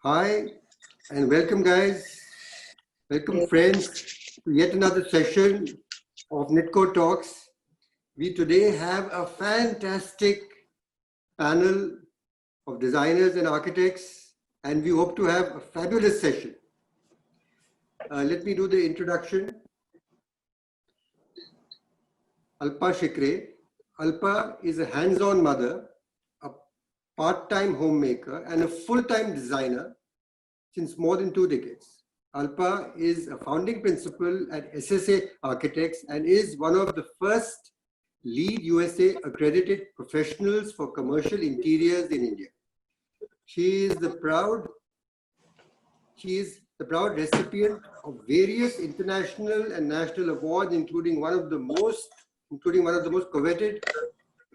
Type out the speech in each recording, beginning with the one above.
Hi and welcome guys, welcome Yes. friends to yet another session of Nitco Talks. We today have a fantastic panel of designers and architects and we hope to have a fabulous session. Let me do the introduction. Alpa Shikre. Alpa is a hands-on mother, a part-time homemaker and a full-time designer since more than 2 decades. Alpa is a founding principal at SSA Architects and is one of the first LEED USA accredited professionals for commercial interiors in India. She is the proud recipient of various international and national awards, including one of the most coveted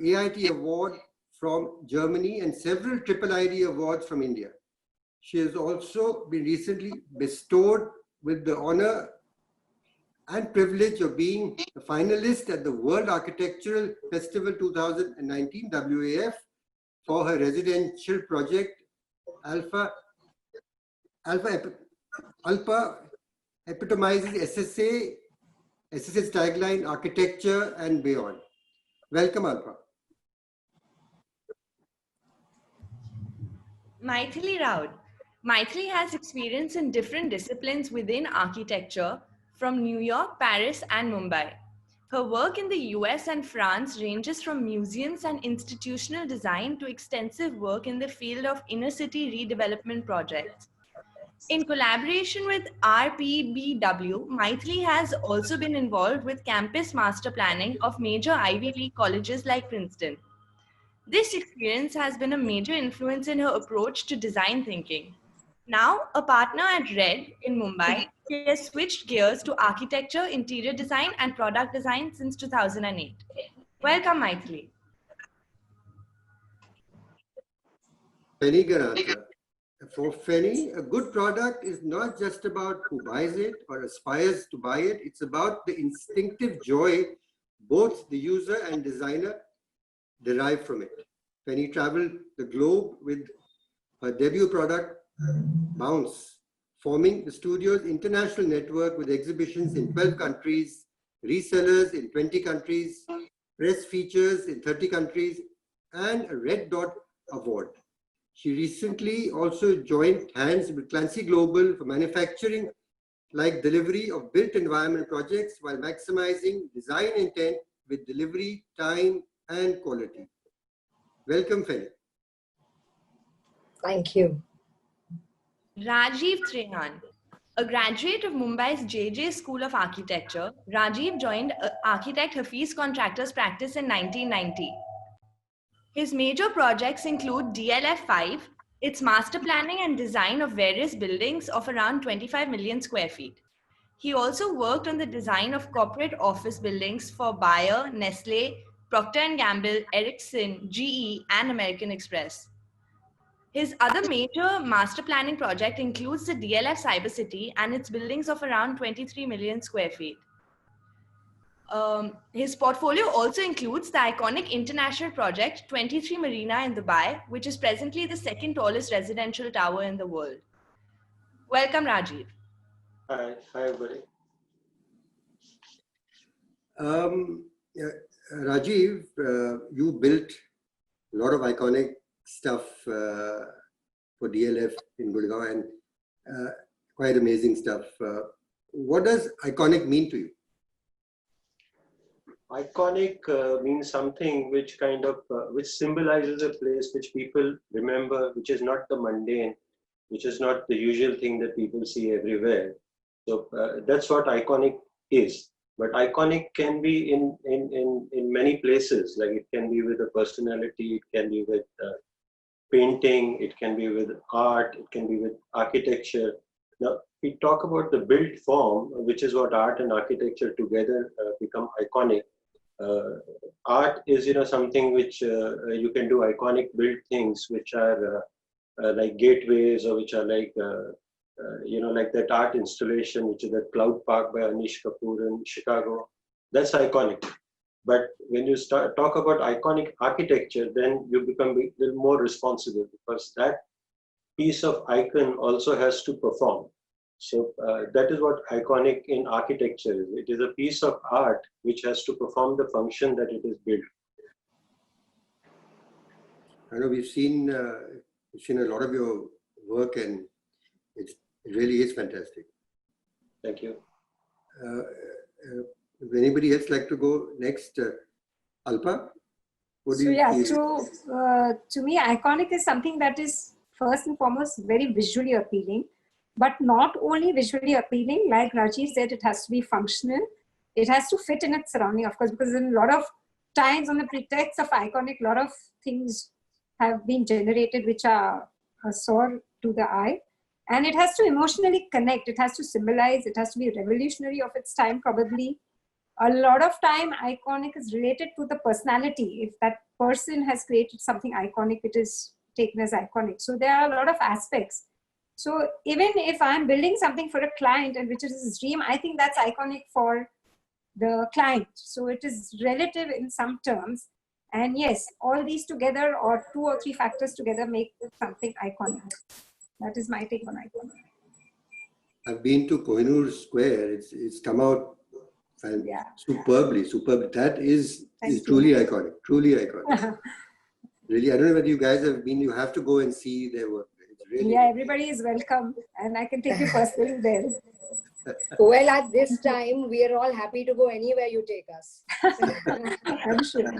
AIT award from Germany and several IIIT awards from India. She has also been recently bestowed with the honor and privilege of being a finalist at the World Architectural Festival 2019 WAF for her residential project Alpa epitomizes SSA's tagline architecture and beyond. Welcome, Alpa. Maithili Raud. Maithili has experience in different disciplines within architecture from New York, Paris, and Mumbai. Her work in the US and France ranges from museums and institutional design to extensive work in the field of inner city redevelopment projects. In collaboration with RPBW, Maithili has also been involved with campus master planning of major Ivy League colleges like Princeton. This experience has been a major influence in her approach to design thinking. Now, a partner at Red in Mumbai, she has switched gears to architecture, interior design, and product design since 2008. Welcome, Maithili. Penny Ganatra. For Feni, a good product is not just about who buys it or aspires to buy it. It's about the instinctive joy both the user and designer derive from it. Feni traveled the globe with her debut product, Bounce, forming the studio's international network with exhibitions in 12 countries, resellers in 20 countries, press features in 30 countries, and a Red Dot Award. She recently also joined hands with Clancy Global for manufacturing like delivery of built environment projects while maximizing design intent with delivery, time, and quality. Welcome, Feni. Thank you. Rajiv Trehan. A graduate of Mumbai's JJ School of Architecture, Rajiv joined architect Hafiz Contractors Practice in 1990. His major projects include DLF5, its master planning and design of various buildings of around 25 million square feet. He also worked on the design of corporate office buildings for Bayer, Nestle, Procter & Gamble, Ericsson, GE, and American Express. His other major master planning project includes the DLF Cyber City and its buildings of around 23 million square feet. His portfolio also includes the iconic international project 23 Marina in Dubai, which is presently the second tallest residential tower in the world. Welcome, Rajiv. Hi everybody. Rajiv, you built a lot of iconic stuff for DLF in Gurgaon and quite amazing stuff. What does iconic mean to you? Iconic means something which which symbolizes a place which people remember, which is not the mundane, which is not the usual thing that people see everywhere. So that's what iconic is. But iconic can be in many places. Like it can be with a personality, it can be with painting, it can be with art, it can be with architecture. Now, we talk about the built form, which is what art and architecture together become iconic. Art is, something which you can do iconic built things, which are like gateways, or which are like, like that art installation, which is the Cloud Park by Anish Kapoor in Chicago. That's iconic. But when you talk about iconic architecture, then you become a little more responsible, because that piece of icon also has to perform. So that is what iconic in architecture is. It is a piece of art which has to perform the function that it is built. I know we've seen a lot of your work, and it really is fantastic. Thank you. Would anybody else like to go next? Alpa? What do So you yeah, feel? to me, iconic is something that is first and foremost very visually appealing, but not only visually appealing. Like Rajiv said, it has to be functional. It has to fit in its surrounding, of course, because in a lot of times on the pretext of iconic, a lot of things have been generated which are sore to the eye. And it has to emotionally connect. It has to symbolize. It has to be revolutionary of its time, probably. A lot of time, iconic is related to the personality. If that person has created something iconic, it is taken as iconic. So there are a lot of aspects. So even if I'm building something for a client and which is his dream, I think that's iconic for the client. So it is relative in some terms. And yes, all these together or 2 or 3 factors together make something iconic. That is my take on iconic. I've been to Kohinoor Square. It's come out superbly. That is truly iconic. Truly iconic. Really, I don't know whether you guys have been. You have to go and see their work. It's really everybody is welcome, and I can take you personally there. Well, at this time, we are all happy to go anywhere you take us. I'm sure.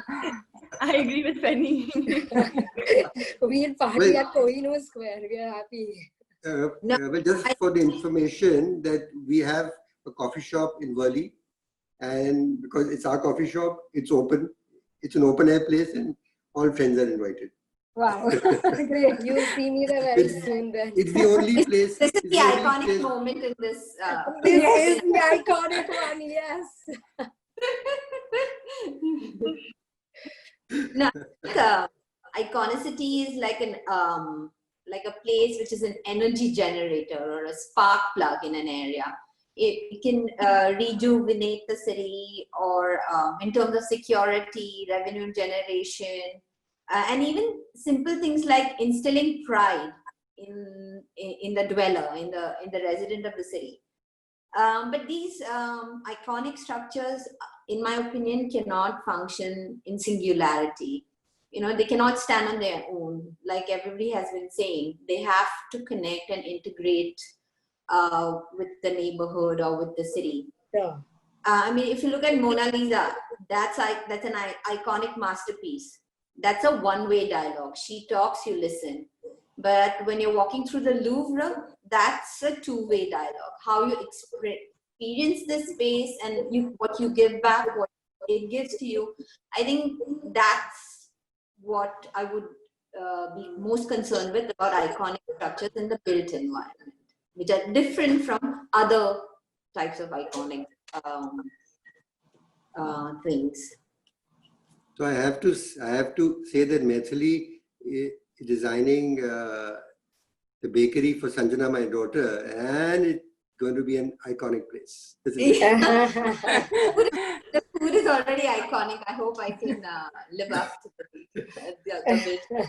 I agree with Penny. We'll party at Kohinoor Square. We are happy. Well, just for the information that we have a coffee shop in Worli, and because it's our coffee shop, it's open. It's an open air place, and all friends are invited. Wow, great. You'll see me there very soon then. It's the only place. This is the iconic moment in this. This is the iconic one, yes. No, iconicity is like a place which is an energy generator or a spark plug in an area. It can rejuvenate the city, or in terms of security, revenue generation, and even simple things like instilling pride in the dweller, in the resident of the city. But these iconic structures, in my opinion, cannot function in singularity. You know, they cannot stand on their own. Like everybody has been saying, they have to connect and integrate with the neighborhood or with the city. Yeah. I mean, if you look at Mona Lisa, that's an iconic masterpiece. That's a one-way dialogue. She talks, you listen. But when you're walking through the Louvre, that's a two-way dialogue. How you experience the space and what you give back, what it gives to you. I think that's what I would be most concerned with about iconic structures in the built environment, which are different from other types of iconic things. So I have to say that Maithili is designing the bakery for Sanjana, my daughter, and it's going to be an iconic place. The food is already iconic. I hope I can live up to the vision.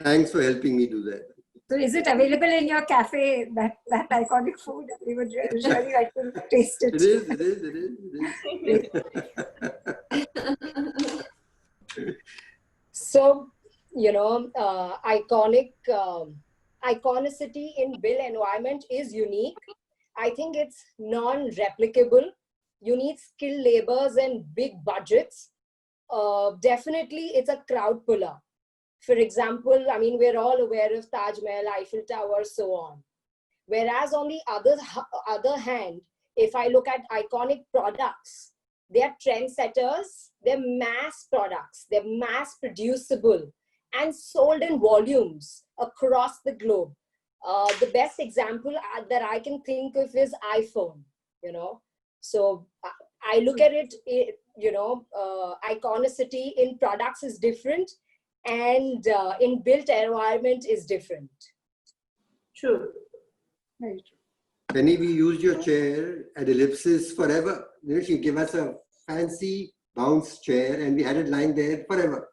Thanks for helping me do that. So is it available in your cafe, that iconic food? We would really like to taste it. It is. So, you know, iconicity in built environment is unique. I think it's non-replicable. You need skilled labors and big budgets. Definitely, it's a crowd puller. For example, I mean, we're all aware of Taj Mahal, Eiffel Tower, so on. Whereas on the other hand, if I look at iconic products, they're trendsetters, they're mass products, they're mass producible and sold in volumes across the globe. The best example that I can think of is iPhone, you know. So I look at it, you know, iconicity in products is different, and in built environment is different. True. Very true. Penny, we used your chair at Ellipsis forever. You know, she gave us a fancy bounce chair and we had it lying there forever.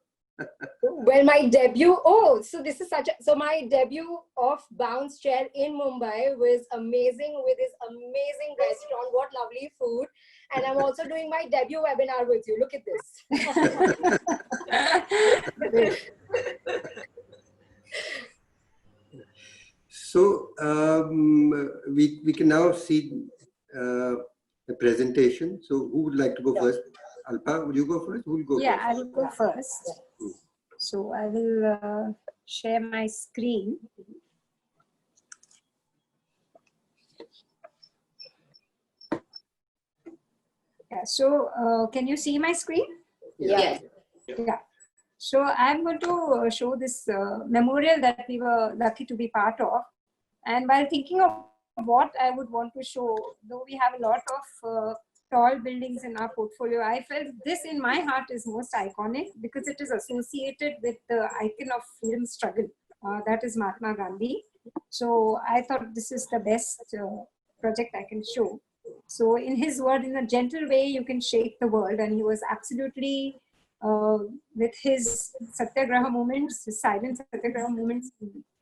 Well, my debut, oh, so this is so my debut of Bounce Chair in Mumbai was amazing with this amazing restaurant. What lovely food. And I'm also doing my debut webinar with you. Look at this. So we can now see the presentation. So who would like to go first? Alpa, will you go first? Who will go Yeah, first? I will go first. So I will share my screen. Yeah, so can you see my screen? Yes. Yeah. So I'm going to show this memorial that we were lucky to be part of. And while thinking of what I would want to show, though we have a lot of tall buildings in our portfolio, I felt this in my heart is most iconic because it is associated with the icon of freedom struggle. That is Mahatma Gandhi. So I thought this is the best project I can show. So in his word, in a gentle way, you can shake the world. And he was absolutely, with his satyagraha movements, his silent satyagraha movements,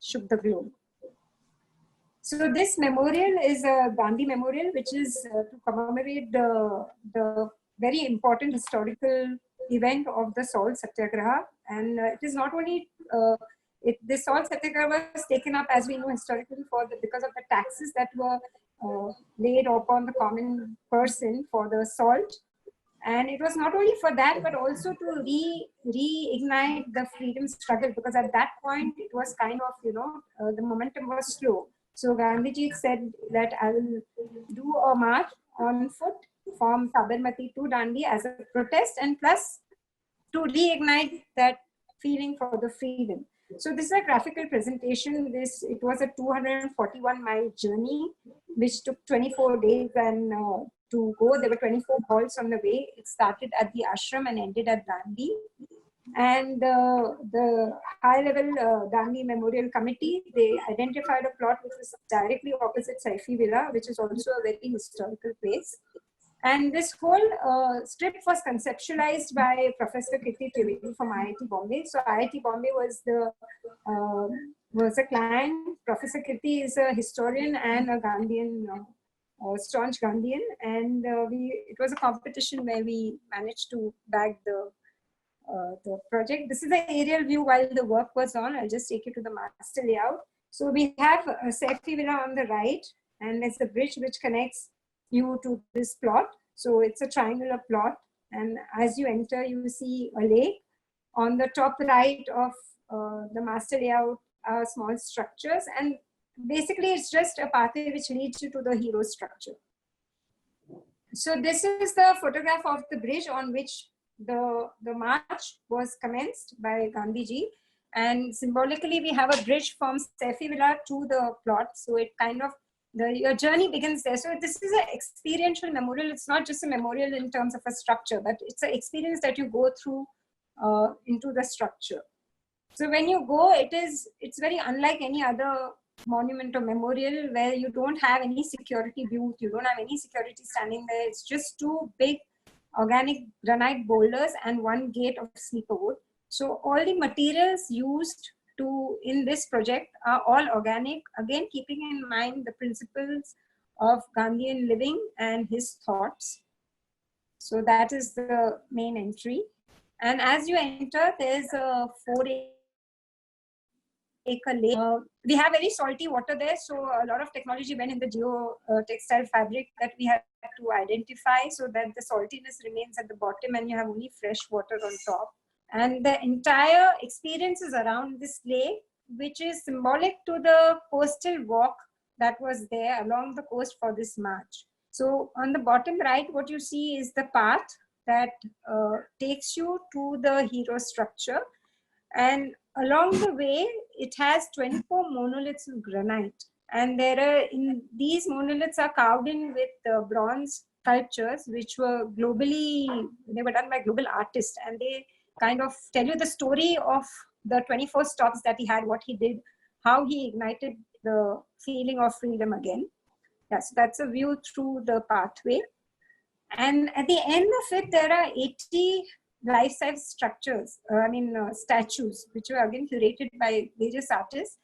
shook the globe. So this memorial is a Gandhi memorial, which is to commemorate the very important historical event of the salt satyagraha. And it is not only, the salt satyagraha was taken up, as we know historically, because of the taxes that were laid upon the common person for the salt. And it was not only for that, but also to reignite the freedom struggle, because at that point it was kind of, the momentum was slow. So Gandhiji said that I will do a march on foot from Sabarmati to Dandi as a protest, and plus to reignite that feeling for the freedom. So this is a graphical presentation. It was a 241-mile journey, which took 24 days and to go. There were 24 halts on the way. It started at the ashram and ended at Dandi. And the high-level Gandhi Memorial Committee, they identified a plot which was directly opposite Saifi Villa, which is also a very historical place. And this whole script was conceptualized by Professor Kirti Trivedi from IIT Bombay. So IIT Bombay was a client. Professor Kirti is a historian and a Gandhian, staunch Gandhian, and it was a competition where we managed to bag the project. This is the aerial view while the work was on. I'll just take you to the master layout. So we have Saifi Villa on the right, and there's a bridge which connects you to this plot. So it's a triangular plot, and as you enter, you see a lake. On the top right of the master layout are small structures, and basically it's just a pathway which leads you to the hero structure. So this is the photograph of the bridge on which the march was commenced by Gandhiji, and symbolically we have a bridge from Saifi Villa to the plot. So it kind of, your journey begins there. So this is an experiential memorial. It's not just a memorial in terms of a structure, but it's an experience that you go through into the structure. So when you go, it's very unlike any other monument or memorial where you don't have any security booth, you don't have any security standing there. It's just two big organic granite boulders and one gate of sleeper wood. So all the materials used in this project are all organic, again keeping in mind the principles of Gandhian living and his thoughts. So that is the main entry. And as you enter, there's a 4-acre lake. We have very salty water there, so a lot of technology went in the geo-textile fabric that we had to identify so that the saltiness remains at the bottom and you have only fresh water on top. And the entire experience is around this lake, which is symbolic to the coastal walk that was there along the coast for this march. So on the bottom right, what you see is the path that takes you to the hero structure. And along the way, it has 24 monoliths of granite. And these monoliths are carved in with bronze sculptures, which were they were done by global artists. And they kind of tell you the story of the 24 stops that he had, what he did, how he ignited the feeling of freedom again. Yes, so that's a view through the pathway. And at the end of it, there are 80 life-size structures, statues, which were again curated by various artists.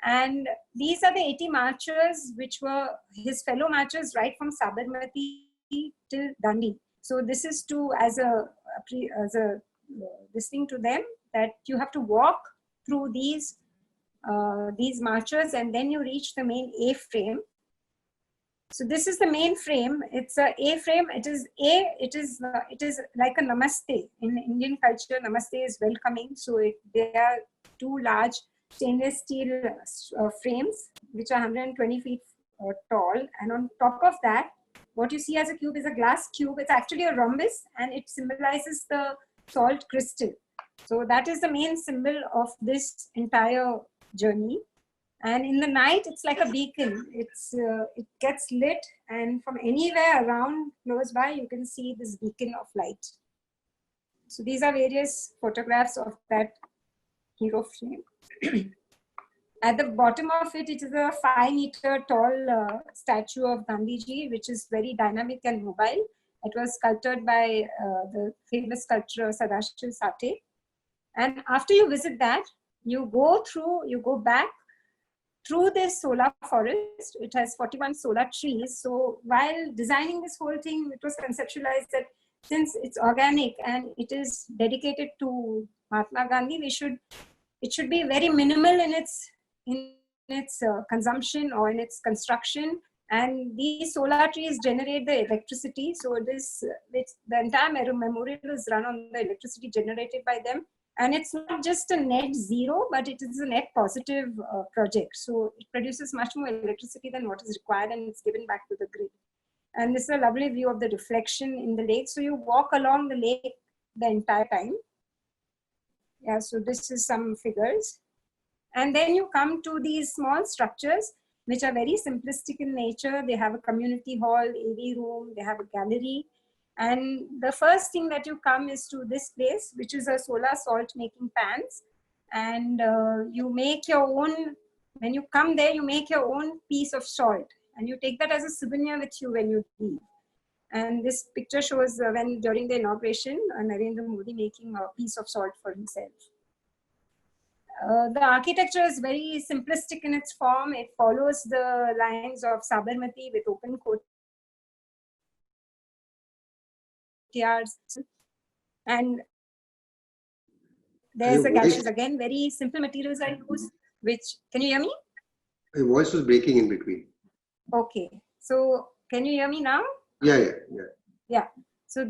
And these are the 80 marchers, which were his fellow marchers right from Sabarmati till Dandi. So this is this thing to them, that you have to walk through these marchers, and then you reach the main A frame. So this is the main frame. It's a A frame. It is like a namaste. In Indian culture, namaste is welcoming. So there are two large stainless steel frames, which are 120 feet tall. And on top of that, what you see as a cube is a glass cube. It's actually a rhombus, and it symbolizes the salt crystal. So that is the main symbol of this entire journey. And in the night, it's like a beacon. It gets lit, and from anywhere around close by, you can see this beacon of light. So these are various photographs of that hero frame. At the bottom of it, it is a 5-meter tall statue of Gandhiji, which is very dynamic and mobile. It was sculpted by the famous sculptor Sadashiv Sate. And after you visit that, you go back through this solar forest. It has 41 solar trees. So while designing this whole thing, it was conceptualized that since it's organic and it is dedicated to Mahatma Gandhi, it should be very minimal in its consumption or in its construction. And these solar trees generate the electricity. So the entire memorial is run on the electricity generated by them. And it's not just a net zero, but it is a net positive project. So it produces much more electricity than what is required, and it's given back to the grid. And this is a lovely view of the reflection in the lake. So you walk along the lake the entire time. Yeah, so this is some figures. And then you come to these small structures, which are very simplistic in nature. They have a community hall, AV room, they have a gallery. And the first thing that you come is to this place, which is a solar salt making pans. And you make your own, when you come there, you make your own piece of salt. And you take that as a souvenir with you when you leave. And this picture shows during the inauguration, Narendra Modi making a piece of salt for himself. The architecture is very simplistic in its form. It follows the lines of Sabarmati with open courtyards. And there's a gallery, again, very simple materials are used, which, can you hear me? Your voice was breaking in between. Okay, so can you hear me now? Yeah. So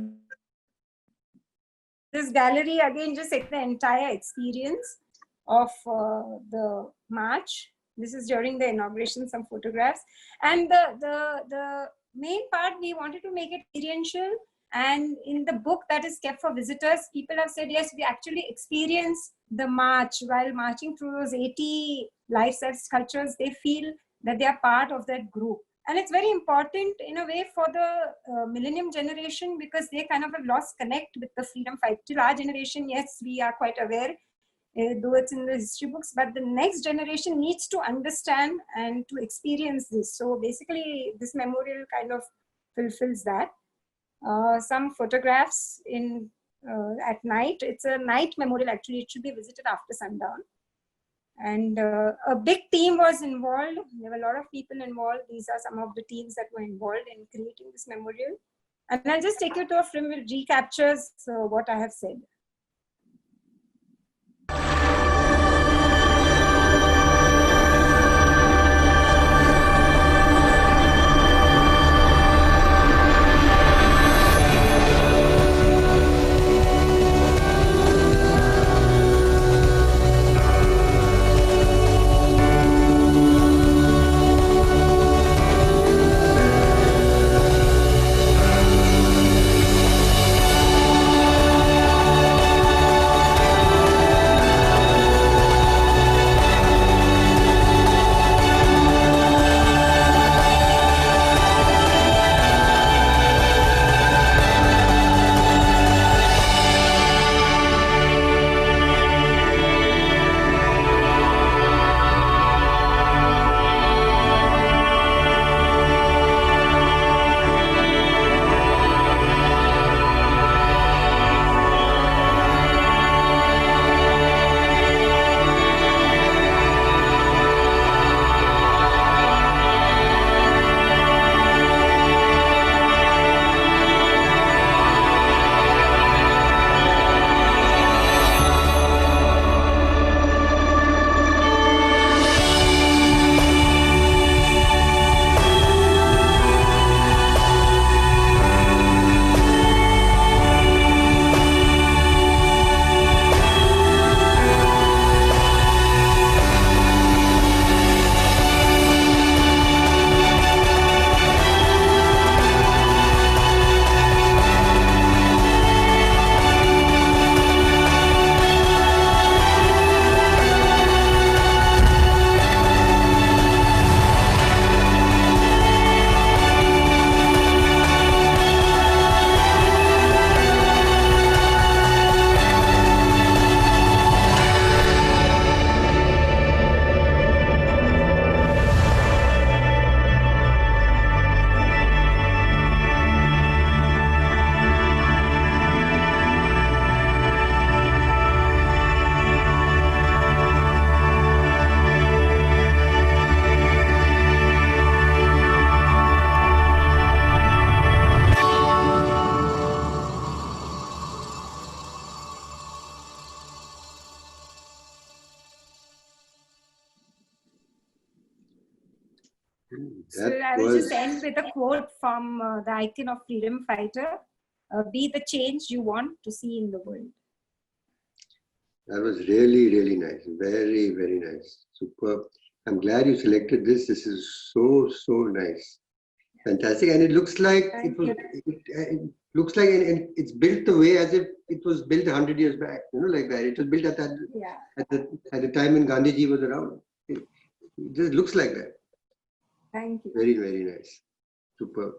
this gallery again just like the entire experience of the march. This is during the inauguration, some photographs. And the main part, we wanted to make it experiential. And in the book that is kept for visitors, people have said, yes, we actually experience the march while marching through those 80 life-size sculptures. They feel that they are part of that group. And it's very important in a way for the millennium generation, because they kind of have lost connect with the freedom fight. Till our generation, yes, we are quite aware, though it's in the history books, but the next generation needs to understand and to experience this. So basically, this memorial kind of fulfills that. Some photographs at night. It's a night memorial, actually. It should be visited after sundown. And a big team was involved. There were a lot of people involved. These are some of the teams that were involved in creating this memorial. And I'll just take you to a film which recaptures what I have said. So I will just end with a quote from the icon of freedom fighter. Be the change you want to see in the world. That was really, really nice. Very, very nice. Superb. I'm glad you selected this. This is so, so nice. Fantastic. And it looks like it looks like and it's built the way as if it was built 100 years back, like that. It was built at the time when Gandhiji was around. It just looks like that. Thank you. Very, very nice. Superb.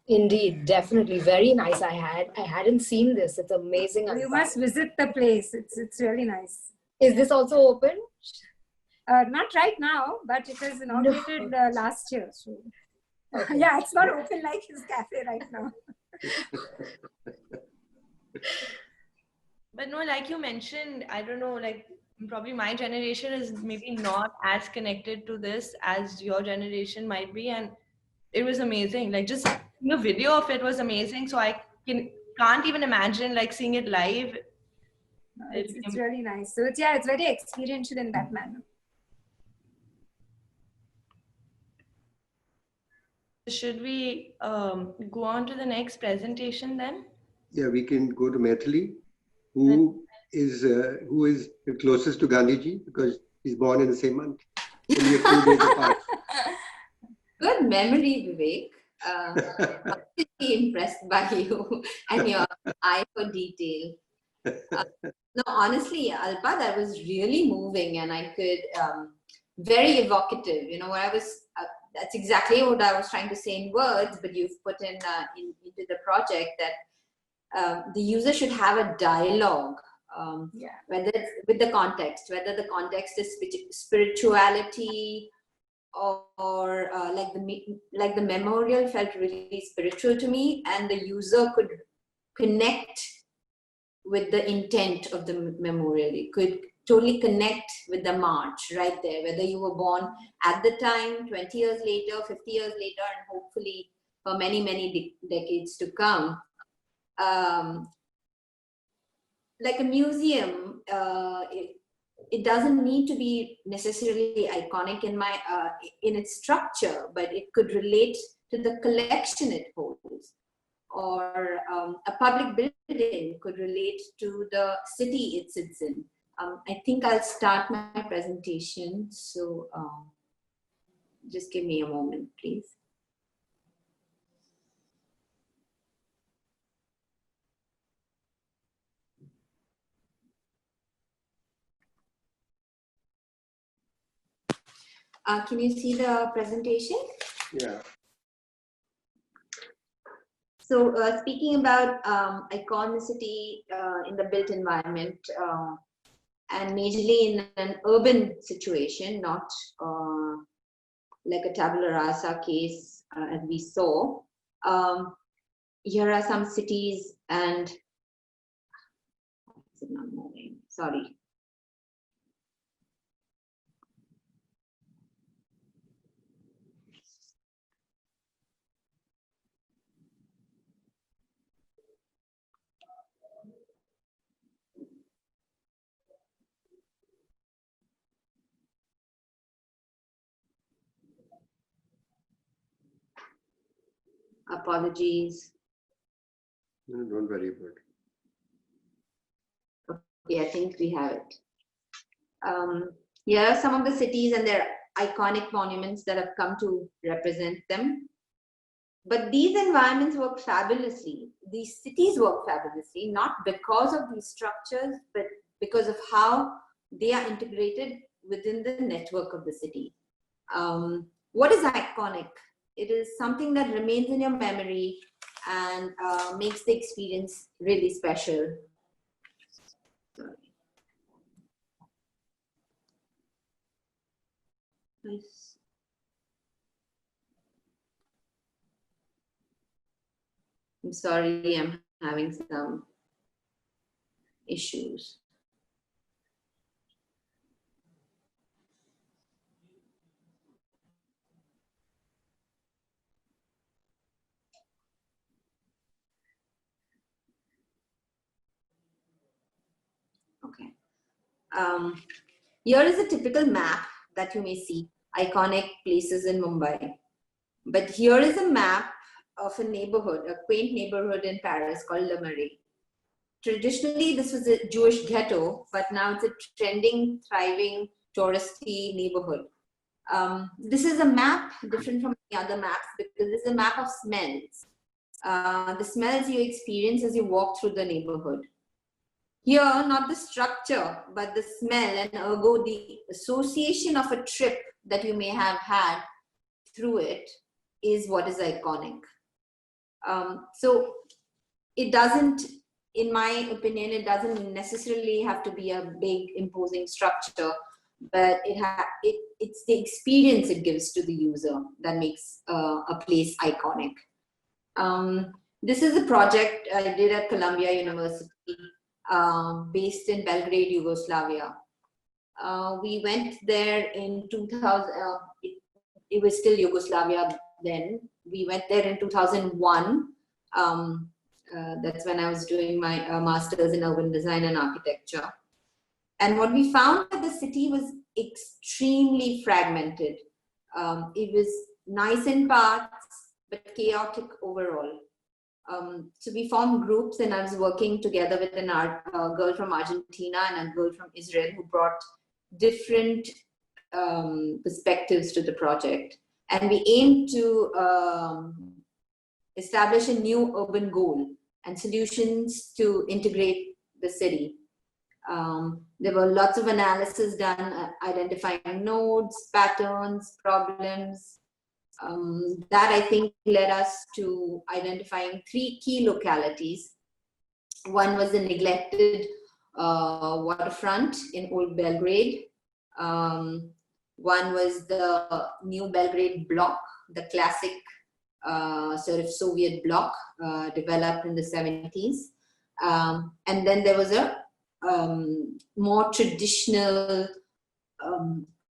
Indeed, definitely very nice. I hadn't seen this. It's amazing. You must visit the place. It's really nice. Is this also open? Not right now, but it was inaugurated last year. So. Okay. Yeah, it's not open like his cafe right now. But no, like you mentioned, I don't know, like probably my generation is maybe not as connected to this as your generation might be. And it was amazing. Like just the video of it was amazing. So I can't even imagine like seeing it live. It's really nice. So it's very experiential in that manner. Should we go on to the next presentation then? Yeah, we can go to Maithili, who is the closest to Gandhiji because he's born in the same month. Only a few days apart. Good memory, Vivek. I'm really impressed by you and your eye for detail. No, honestly, Alpa, that was really moving, and I could very evocative. What I was. That's exactly what I was trying to say in words, but you've put into the project that the user should have a dialogue, whether it's with the context, whether the context is spirituality or like the memorial felt really spiritual to me, and the user could connect with the intent of the memorial. It could totally connect with the march right there, whether you were born at the time, 20 years later, 50 years later, and hopefully for many, many decades to come. Like a museum, it doesn't need to be necessarily iconic in its structure, but it could relate to the collection it holds. Or a public building could relate to the city it sits in. I think I'll start my presentation. So just give me a moment, please. Can you see the presentation? Yeah. So speaking about iconicity in the built environment, and majorly in an urban situation, not like a tabula rasa case as we saw. Here are some cities and, is it not moving? Sorry. Apologies. No, don't worry about it. Okay, I think we have it. Here are some of the cities and their iconic monuments that have come to represent them. But these environments work fabulously. These cities work fabulously, not because of these structures, but because of how they are integrated within the network of the city. What is iconic? It is something that remains in your memory and makes the experience really special. Sorry. Nice. I'm sorry, I'm having some issues. Okay. Here is a typical map that you may see. iconic places in Mumbai. But here is a map of a neighborhood, a quaint neighborhood in Paris called Le Marais. Traditionally, this was a Jewish ghetto, but now it's a trending, thriving, touristy neighborhood. This is a map different from the other maps because this is a map of smells. The smells you experience as you walk through the neighborhood. Here, not the structure, but the smell and ergo the association of a trip that you may have had through it is what is iconic. So it doesn't, in my opinion, it doesn't necessarily have to be a big imposing structure, but it's the experience it gives to the user that makes a place iconic. This is a project I did at Columbia University, based in Belgrade, Yugoslavia. We went there in 2000, it was still Yugoslavia then. We went there in 2001. That's when I was doing my master's in urban design and architecture. And what we found that the city was extremely fragmented. It was nice in parts, but chaotic overall. So we formed groups, and I was working together with a girl from Argentina and a girl from Israel who brought different perspectives to the project. And we aimed to establish a new urban goal and solutions to integrate the city. There were lots of analysis done, identifying nodes, patterns, problems. That I think led us to identifying 3 key localities. One was the neglected waterfront in Old Belgrade. One was the New Belgrade block, the classic sort of Soviet block developed in the 70s. And then there was a more traditional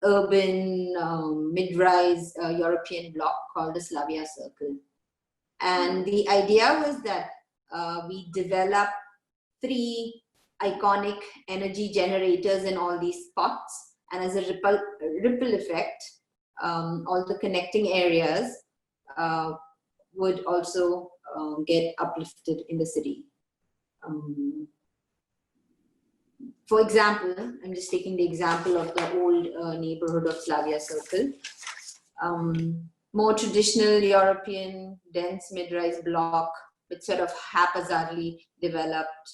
urban mid-rise European block called the Slavia Circle. And the idea was that we develop 3 iconic energy generators in all these spots, and as a ripple effect, all the connecting areas would also get uplifted in the city. For example, I'm just taking the example of the old neighborhood of Slavia Circle. More traditional European dense mid-rise block, which sort of haphazardly developed.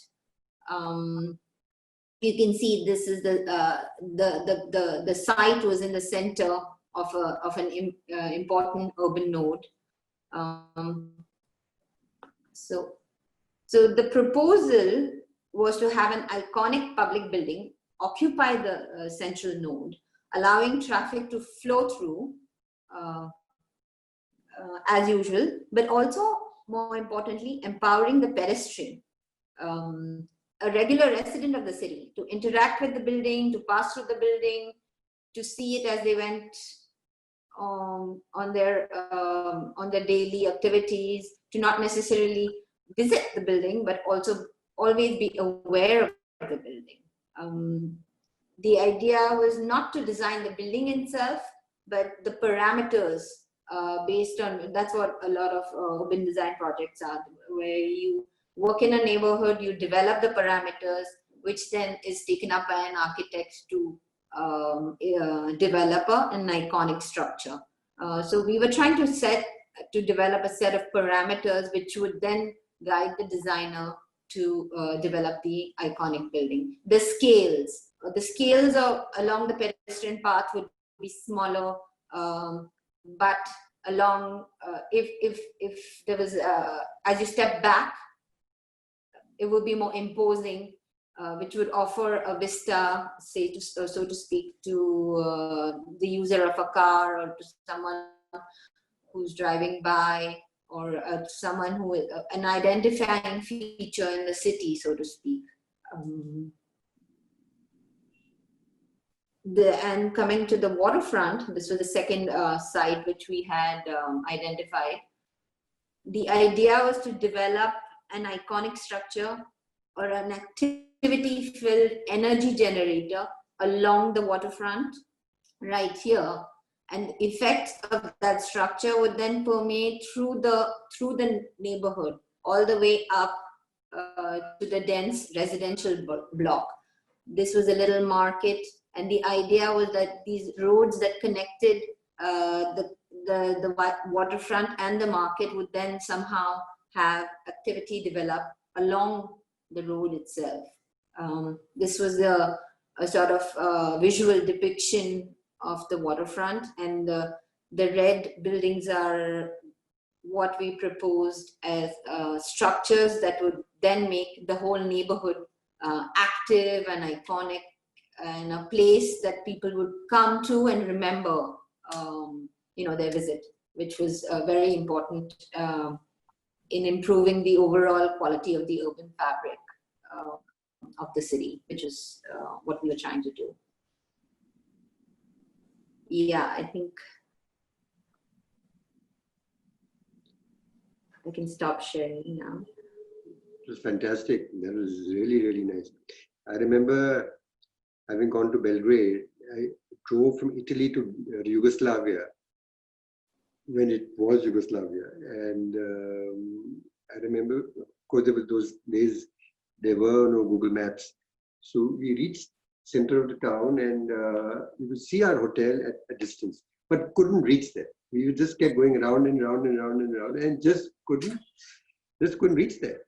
You can see this is the site was in the center of an important urban node. So the proposal was to have an iconic public building occupy the central node, allowing traffic to flow through as usual, but also, more importantly, empowering the pedestrian, a regular resident of the city, to interact with the building, to pass through the building, to see it as they went on their daily activities, to not necessarily visit the building, but also always be aware of the building. The idea was not to design the building itself, but the parameters based on, that's what a lot of urban design projects are, where you work in a neighborhood, you develop the parameters, which then is taken up by an architect to develop an iconic structure. So we were trying to develop a set of parameters which would then guide the designer to develop the iconic building. The scales along the pedestrian path would be smaller, but along if there was as you step back, it would be more imposing, which would offer a vista, say, so to speak, to the user of a car, or to someone who's driving by, or someone who is an identifying feature in the city, so to speak. And coming to the waterfront, this was the second site which we had identified. The idea was to develop an iconic structure or an activity-filled energy generator along the waterfront right here, and effects of that structure would then permeate through the neighborhood, all the way up to the dense residential block. This was a little market, and the idea was that these roads that connected the waterfront and the market would then somehow have activity develop along the road itself. This was a sort of visual depiction of the waterfront, and the red buildings are what we proposed as structures that would then make the whole neighborhood active and iconic, and a place that people would come to and remember, their visit, which was very important in improving the overall quality of the urban fabric of the city, which is what we were trying to do. Yeah, I think I can stop sharing now. It was fantastic. That was really, really nice. I remember having gone to Belgrade. I drove from Italy to Yugoslavia when it was Yugoslavia. And I remember, of course, there were those days, there were no Google Maps. So we reached center of the town, and you could see our hotel at a distance, but couldn't reach there. We just kept going around and round and round and round, and just couldn't reach there.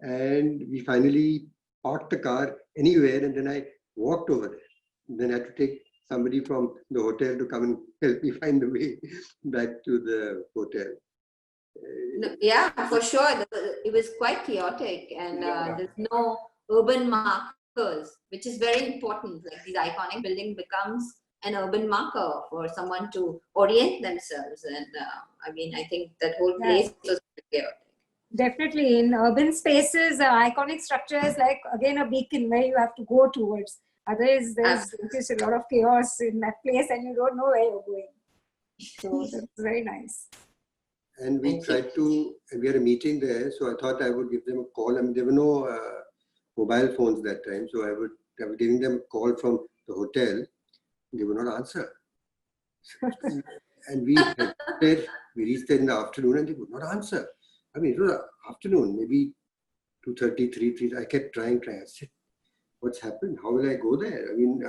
And we finally parked the car anywhere, and then I walked over there. And then I had to take somebody from the hotel to come and help me find the way back to the hotel. Yeah, for sure. It was quite chaotic, and there's no urban markers, which is very important. Like, these iconic building becomes an urban marker for someone to orient themselves. And I think that whole place was chaotic. Definitely, in urban spaces, iconic structures like, again, a beacon where you have to go towards. Otherwise, there's just a lot of chaos in that place, and you don't know where you're going. So that's very nice. And we tried to, and we had a meeting there, so I thought I would give them a call. I mean, there were no mobile phones that time, so I was giving them a call from the hotel. They would not answer. And we reached there in the afternoon, and they would not answer. I mean, it was afternoon, maybe 2:30, 3:30. I kept trying. I said, what's happened? How will I go there? I mean,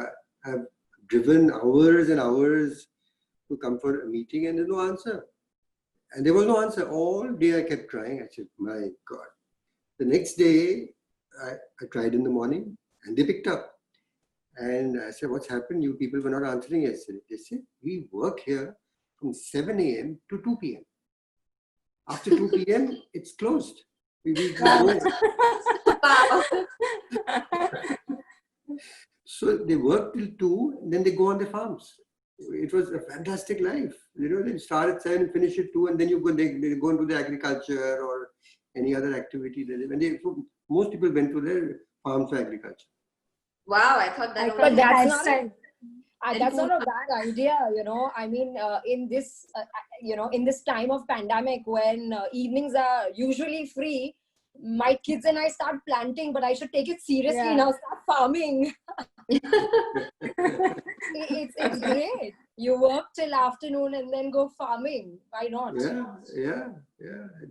I've driven hours and hours to come for a meeting, and there's no answer. And there was no answer. All day I kept trying. I said, my God. The next day, I tried in the morning, and they picked up. And I said, what's happened? You people were not answering yesterday. They said, we work here from 7 a.m. to 2 p.m. After 2 p.m., it's closed. We go. So they work till 2, and then they go on their farms. It was a fantastic life. They start at 7 and finish at 2, and then they go into the agriculture or any other activity. Most people went to their farms for agriculture. Wow, I thought that. But that's not a bad idea, I mean, in this, in this time of pandemic, when evenings are usually free, my kids and I start planting, but I should take it seriously now, start farming. It's great. You work till afternoon and then go farming. Why not? Yeah.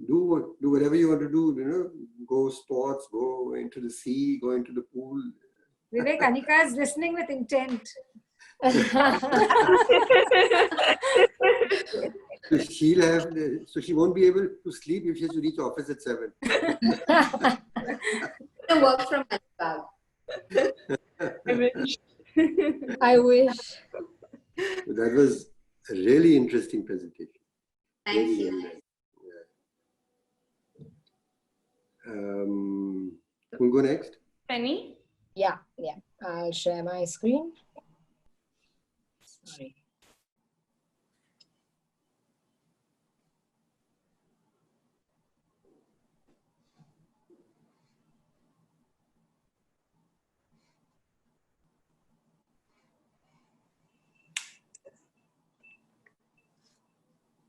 Do whatever you want to do, go sports, go into the sea, go into the pool. Vivek, Anika is listening with intent. So she won't be able to sleep if she has to reach office at 7. Work from home. I wish. That was a really interesting presentation. Thank really, you. really nice. Yeah. Who'll go next? Penny? Yeah. I'll share my screen. Sorry.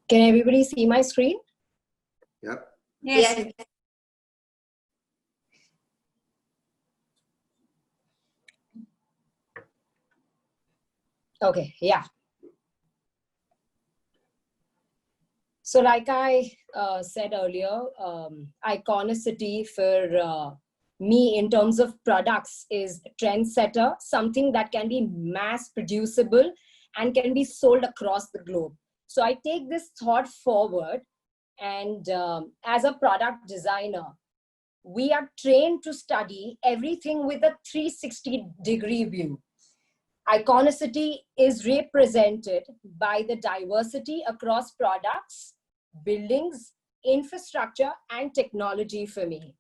Can everybody see my screen? Yeah. Yes. Okay, yeah. So like I said earlier, iconicity for me in terms of products is trendsetter, something that can be mass producible and can be sold across the globe. So I take this thought forward, and as a product designer, we are trained to study everything with a 360-degree view. Iconicity is represented by the diversity across products, buildings, infrastructure, and technology for me.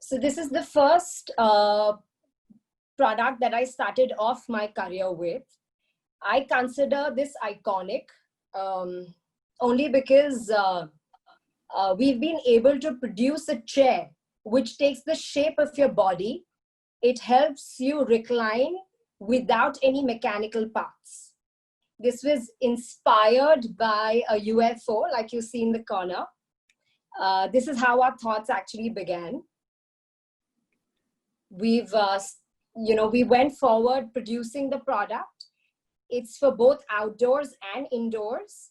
So this is the first product that I started off my career with. I consider this iconic only because we've been able to produce a chair which takes the shape of your body. It helps you recline without any mechanical parts. This was inspired by a UFO, like you see in the corner. This is how our thoughts actually began. We went forward producing the product. It's for both outdoors and indoors.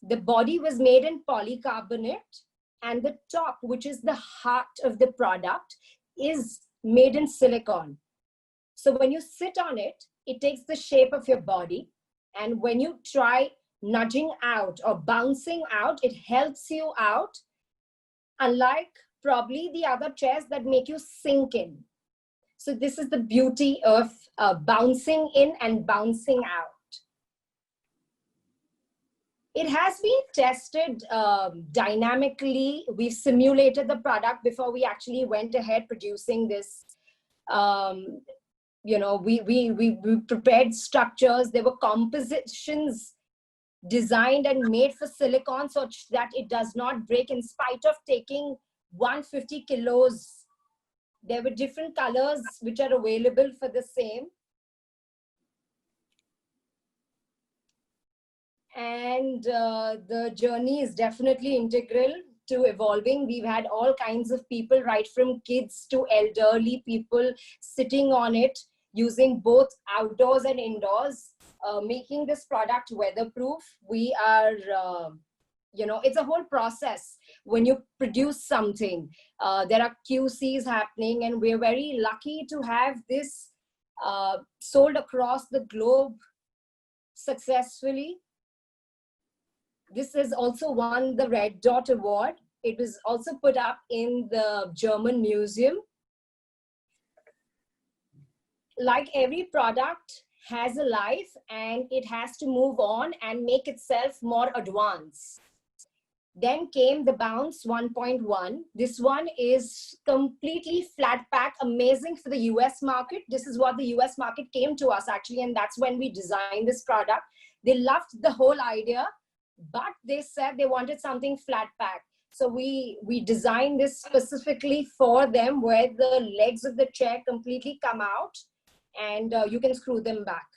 The body was made in polycarbonate, and the top, which is the heart of the product, is made in silicone. So when you sit on it, it takes the shape of your body. And when you try nudging out or bouncing out, it helps you out, unlike probably the other chairs that make you sink in. So this is the beauty of bouncing in and bouncing out. It has been tested dynamically. We've simulated the product before we actually went ahead producing this. We prepared structures. There were compositions designed and made for silicone so that it does not break in spite of taking 150 kilos. There were different colors which are available for the same. And the journey is definitely integral to evolving. We've had all kinds of people, right from kids to elderly people, sitting on it, using both outdoors and indoors, making this product weatherproof. We are, it's a whole process. When you produce something, there are QCs happening, and we're very lucky to have this sold across the globe successfully. This has also won the Red Dot Award. It was also put up in the German Museum. Like every product has a life, and it has to move on and make itself more advanced. Then came the Bounce 1.1. This one is completely flat pack, amazing for the US market. This is what the US market came to us actually, and that's when we designed this product. They loved the whole idea, but they said they wanted something flat pack. So we designed this specifically for them, where the legs of the chair completely come out and you can screw them back.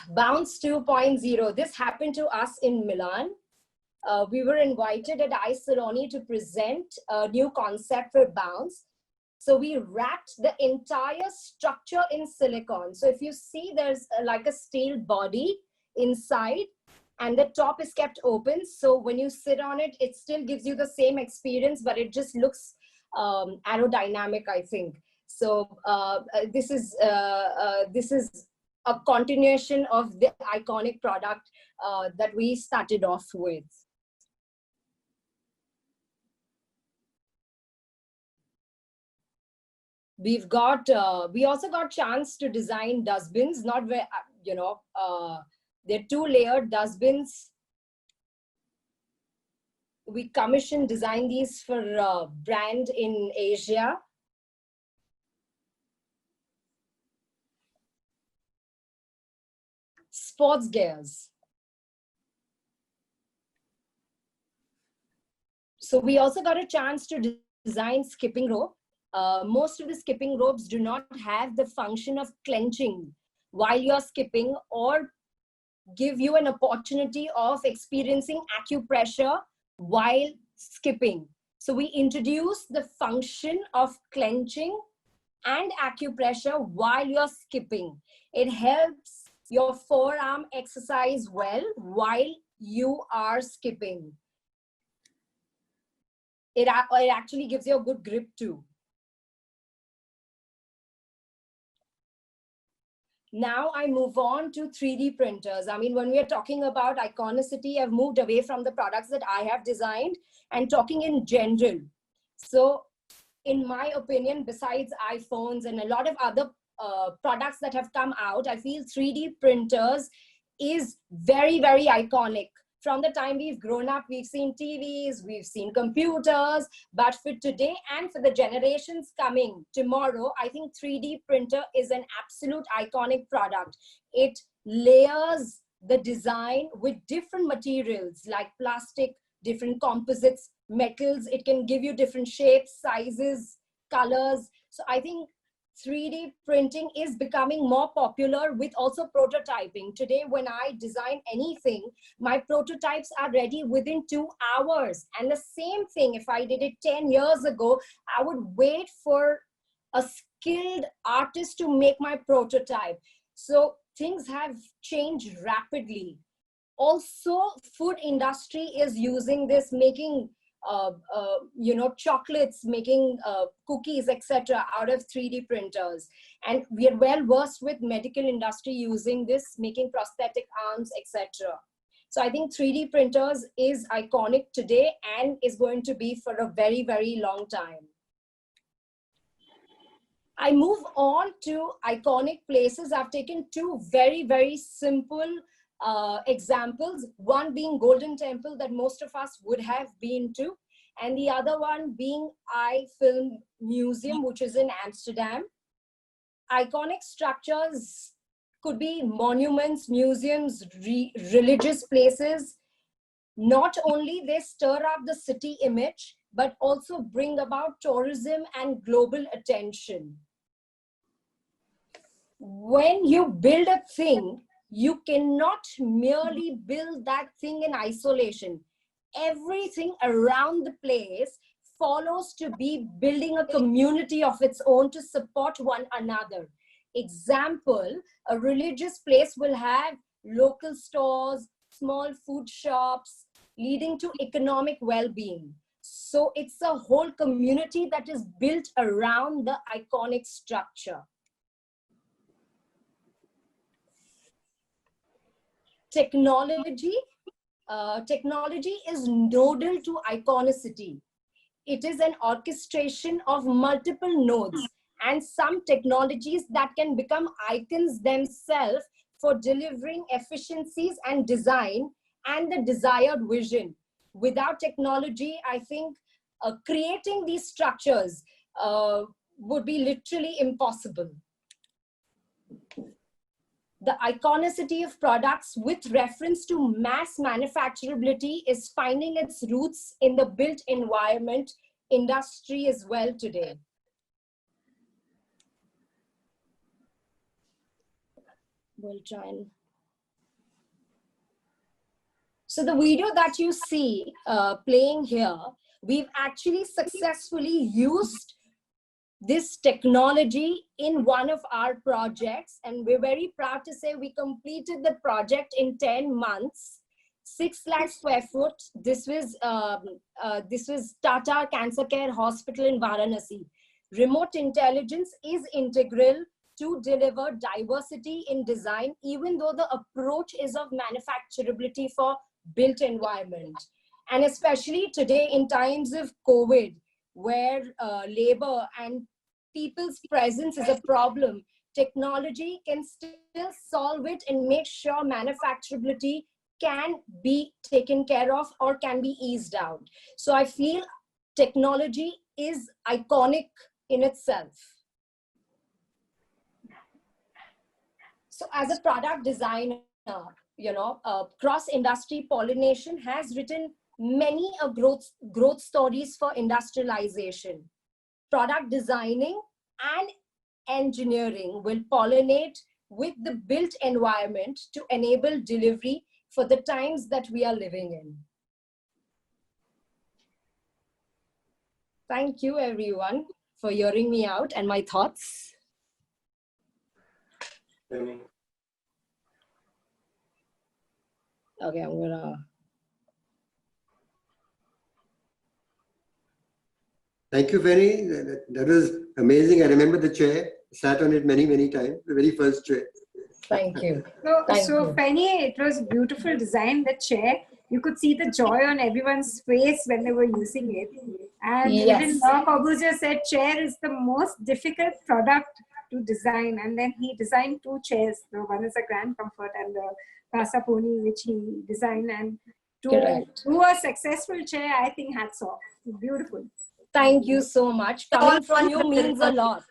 Bounce 2.0. This happened to us in Milan. We were invited at iSaloni to present a new concept for Bounce. So we wrapped the entire structure in silicone. So if you see, there's like a steel body inside, and the top is kept open. So when you sit on it, it still gives you the same experience, but it just looks aerodynamic, I think. So this is a continuation of the iconic product that we started off with. We also got chance to design dustbins, not where, they're 2-layered dustbins. We commissioned design these for a brand in Asia. Sports gears. So we also got a chance to design skipping rope. Most of the skipping ropes do not have the function of clenching while you're skipping, or give you an opportunity of experiencing acupressure while skipping. So we introduced the function of clenching and acupressure while you're skipping. It helps your forearm exercise well while you are skipping. It actually gives you a good grip too. Now I move on to 3D printers. I mean, when we are talking about iconicity, I've moved away from the products that I have designed and talking in general. So in my opinion, besides iPhones and a lot of other products that have come out, I feel 3D printers is very, very iconic. From the time we've grown up, we've seen TVs, we've seen computers, but for today and for the generations coming tomorrow, I think 3D printer is an absolute iconic product. It layers the design with different materials like plastic, different composites, metals. It can give you different shapes, sizes, colors. So I think 3D printing is becoming more popular with also prototyping. Today, when I design anything, my prototypes are ready within 2 hours. And the same thing, if I did it 10 years ago, I would wait for a skilled artist to make my prototype. So things have changed rapidly. Also, food industry is using this, making chocolates, making cookies, etc. out of 3D printers. And we are well versed with medical industry using this, making prosthetic arms, etc. So I think 3D printers is iconic today and is going to be for a very, very long time. I move on to iconic places. I've taken two very, very simple examples, one being Golden Temple that most of us would have been to, and the other one being iFilm Museum, which is in Amsterdam. Iconic structures could be monuments, museums, religious places. Not only they stir up the city image, but also bring about tourism and global attention. When you build a thing, you cannot merely build that thing in isolation. Everything around the place follows to be building a community of its own to support one another. Example, a religious place will have local stores, small food shops, leading to economic well-being. So it's a whole community that is built around the iconic structure. Technology is nodal to iconicity. It is an orchestration of multiple nodes and some technologies that can become icons themselves for delivering efficiencies and design and the desired vision. Without technology, I think creating these structures would be literally impossible. The iconicity of products with reference to mass manufacturability is finding its roots in the built environment industry as well today. We'll try and... So the video that you see playing here, we've actually successfully used this technology in one of our projects, and we're very proud to say we completed the project in 10 months, 6 lakh square foot. This was Tata Cancer Care Hospital in Varanasi. Remote intelligence is integral to deliver diversity in design, even though the approach is of manufacturability for built environment. And especially today in times of COVID, where labor and people's presence is a problem, technology can still solve it and make sure manufacturability can be taken care of or can be eased out. So I feel technology is iconic in itself. So as a product designer, cross-industry pollination has written many growth stories for industrialization. Product designing and engineering will pollinate with the built environment to enable delivery for the times that we are living in. Thank you, everyone, for hearing me out and my thoughts. Penny. Okay, I'm gonna. Thank you, Penny. That was amazing. I remember the chair. Sat on it many, many times. The very first chair. Thank you. So, Thank so you. Penny, it was beautiful design, the chair. You could see the joy on everyone's face when they were using it. And Yes. even Law Corbusier said chair is the most difficult product to design. And then he designed two chairs. The one is a Grand Comfort and the Casa Pony, which he designed. And to Correct. do a successful chair, I think hats off. Beautiful. Thank you so much. Coming from you means a lot.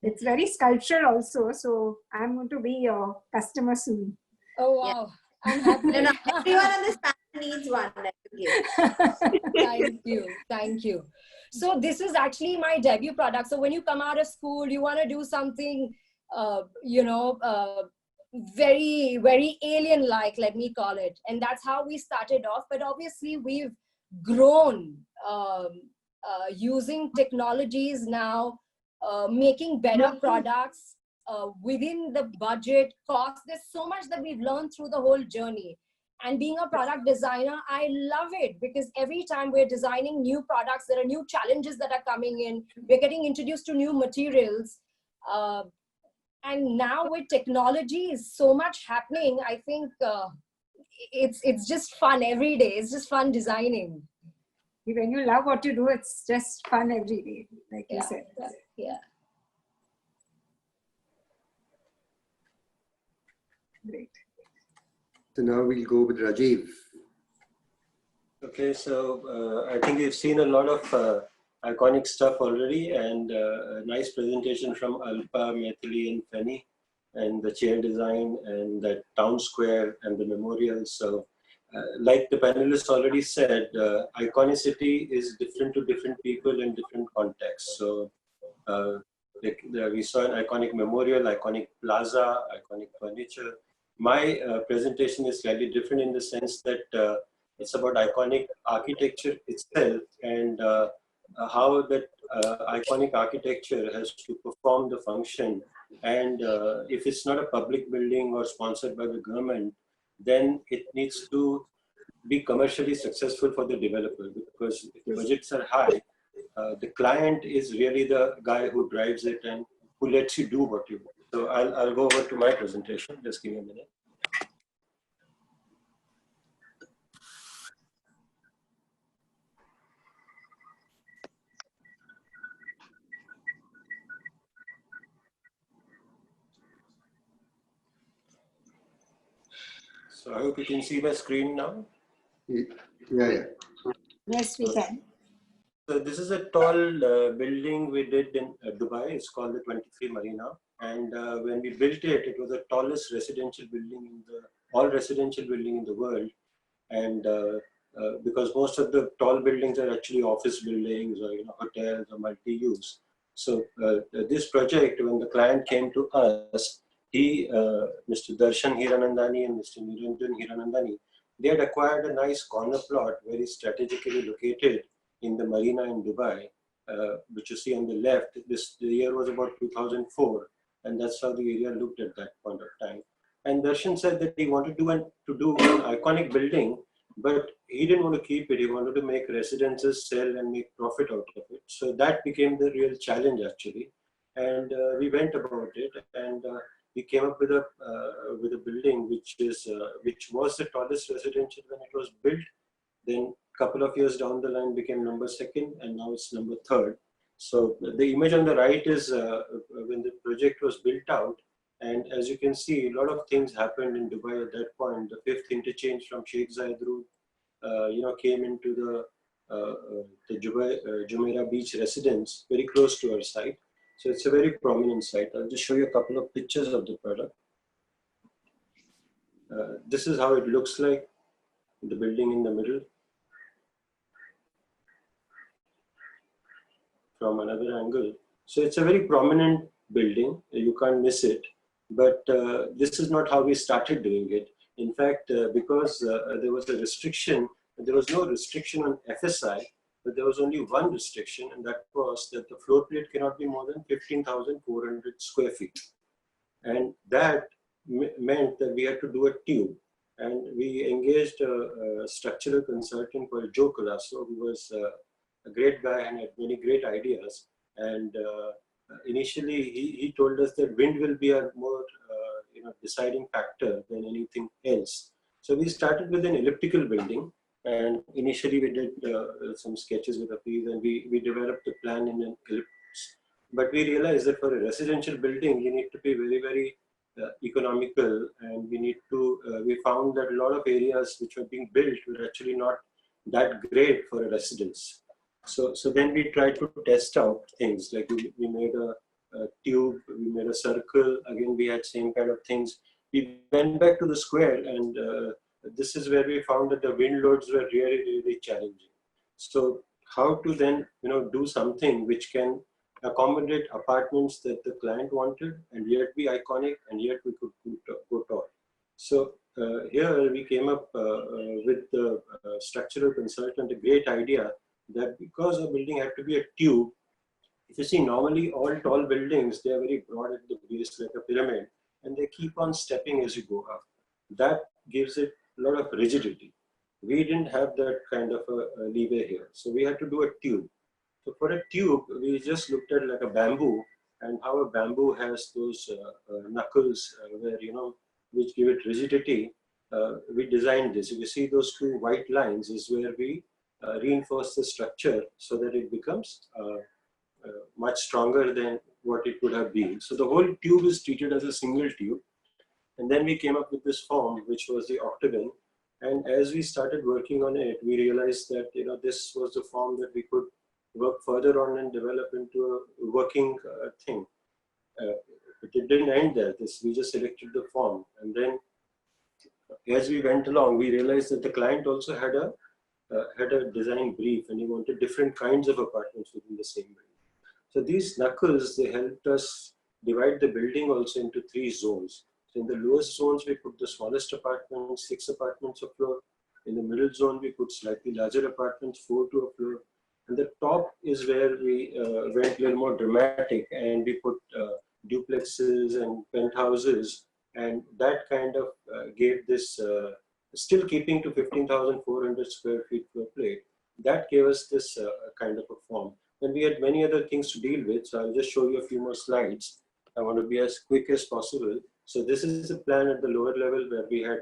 It's very sculptural also. So I'm going to be your customer soon. Oh, wow. I'm happy. No, no, everyone on this panel needs one. Thank you. Thank you. So this is actually my debut product. So when you come out of school, you want to do something, very, very alien-like, let me call it. And that's how we started off. But obviously we've grown using technologies now, making better products within the budget cost. There's so much that we've learned through the whole journey. And being a product designer, I love it because every time we're designing new products, there are new challenges that are coming in. We're getting introduced to new materials. And now with technology, is so much happening. I think it's just fun every day. It's just fun designing. When you love what you do, it's just fun every day, like you said. Yeah. Great. So now we'll go with Rajiv. Okay, so I think we've seen a lot of iconic stuff already, and a nice presentation from Alpa, Maithili, and Penny, and the chair design, and the town square, and the memorial. So, like the panelists already said, iconicity is different to different people in different contexts. So, we saw an iconic memorial, iconic plaza, iconic furniture. My presentation is slightly different in the sense that it's about iconic architecture itself and how that iconic architecture has to perform the function. And if it's not a public building or sponsored by the government, then it needs to be commercially successful for the developer, because if the budgets are high, the client is really the guy who drives it and who lets you do what you do. So I'll go over to my presentation. Just give me a minute. So I hope you can see my screen now. Yeah. Yes, we can. So this is a tall building we did in Dubai. It's called the 23 Marina. And when we built it, it was the tallest residential building all residential building in the world. And because most of the tall buildings are actually office buildings or hotels or multi-use. So this project, when the client came to us, Mr. Darshan Hiranandani and Mr. Niranjan Hiranandani, they had acquired a nice corner plot, very strategically located in the marina in Dubai, which you see on the left. The year was about 2004, and that's how the area looked at that point of time. And Darshan said that he wanted to do an iconic building, but he didn't want to keep it. He wanted to make residences sell and make profit out of it. So that became the real challenge, actually. And we went about it, and we came up with a building which was the tallest residential when it was built. Then a couple of years down the line became number 2nd, and now it's number 3rd. So the image on the right is when the project was built out. And as you can see, a lot of things happened in Dubai at that point. The 5th interchange from Sheikh Zayed Road, came into the Jumeirah Beach residence, very close to our site. So it's a very prominent site. I'll just show you a couple of pictures of the product. This is how it looks like, the building in the middle. From another angle. So it's a very prominent building. You can't miss it. But this is not how we started doing it. In fact, because there was no restriction on FSI, but there was only one restriction, and that was that the floor plate cannot be more than 15,400 square feet. And that meant that we had to do a tube. And we engaged a structural consultant called Joe Colasso, who was a great guy and had many great ideas. And initially, he told us that wind will be a more deciding factor than anything else. So we started with an elliptical building, and initially we did some sketches with Afiz, and we developed the plan in an ellipse. But we realized that for a residential building, you need to be very, very economical, and we found that a lot of areas which were being built were actually not that great for a residence. So then we tried to test out things, like we made a tube, we made a circle, again we had same kind of things. We went back to the square, and this is where we found that the wind loads were really, really challenging. So how to then do something which can accommodate apartments that the client wanted and yet be iconic and yet we could go tall. So here we came up with the structural consultant a great idea that because a building had to be a tube, if you see normally all tall buildings, they are very broad at the base like a pyramid, and they keep on stepping as you go up. That gives it a lot of rigidity. We didn't have that kind of a leeway here. So we had to do a tube. So for a tube, we just looked at like a bamboo and how a bamboo has those knuckles where, which give it rigidity. We designed this. If you see those two white lines is where we reinforce the structure so that it becomes much stronger than what it would have been. So the whole tube is treated as a single tube. And then we came up with this form, which was the octagon. And as we started working on it, we realized that, this was the form that we could work further on and develop into a working thing. But it didn't end there. We just selected the form. And then as we went along, we realized that the client also had a design brief, and he wanted different kinds of apartments within the same building. So these knuckles, they helped us divide the building also into 3 zones. So in the lowest zones, we put the smallest apartments, 6 apartments a floor. In the middle zone, we put slightly larger apartments, 4 to a floor. And the top is where we went a little more dramatic, and we put duplexes and penthouses, and that kind of gave this, still keeping to 15,400 square feet per plate, that gave us this kind of a form. And we had many other things to deal with, so I'll just show you a few more slides. I want to be as quick as possible. So this is the plan at the lower level where we had,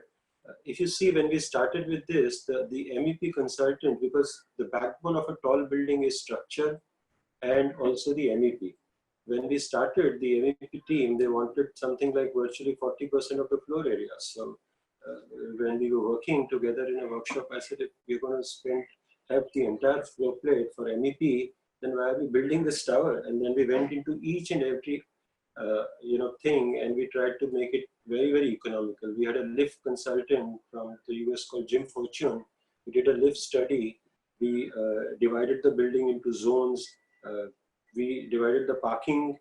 if you see when we started with this, the MEP consultant, because the backbone of a tall building is structure and also the MEP. When we started the MEP team, they wanted something like virtually 40% of the floor area. So when we were working together in a workshop, I said, if we're going to have the entire floor plate for MEP, then why are we building this tower? And then we went into each and every thing, and we tried to make it very, very economical. We had a lift consultant from the US called Jim Fortune. We did a lift study. We divided the building into zones. We divided the parking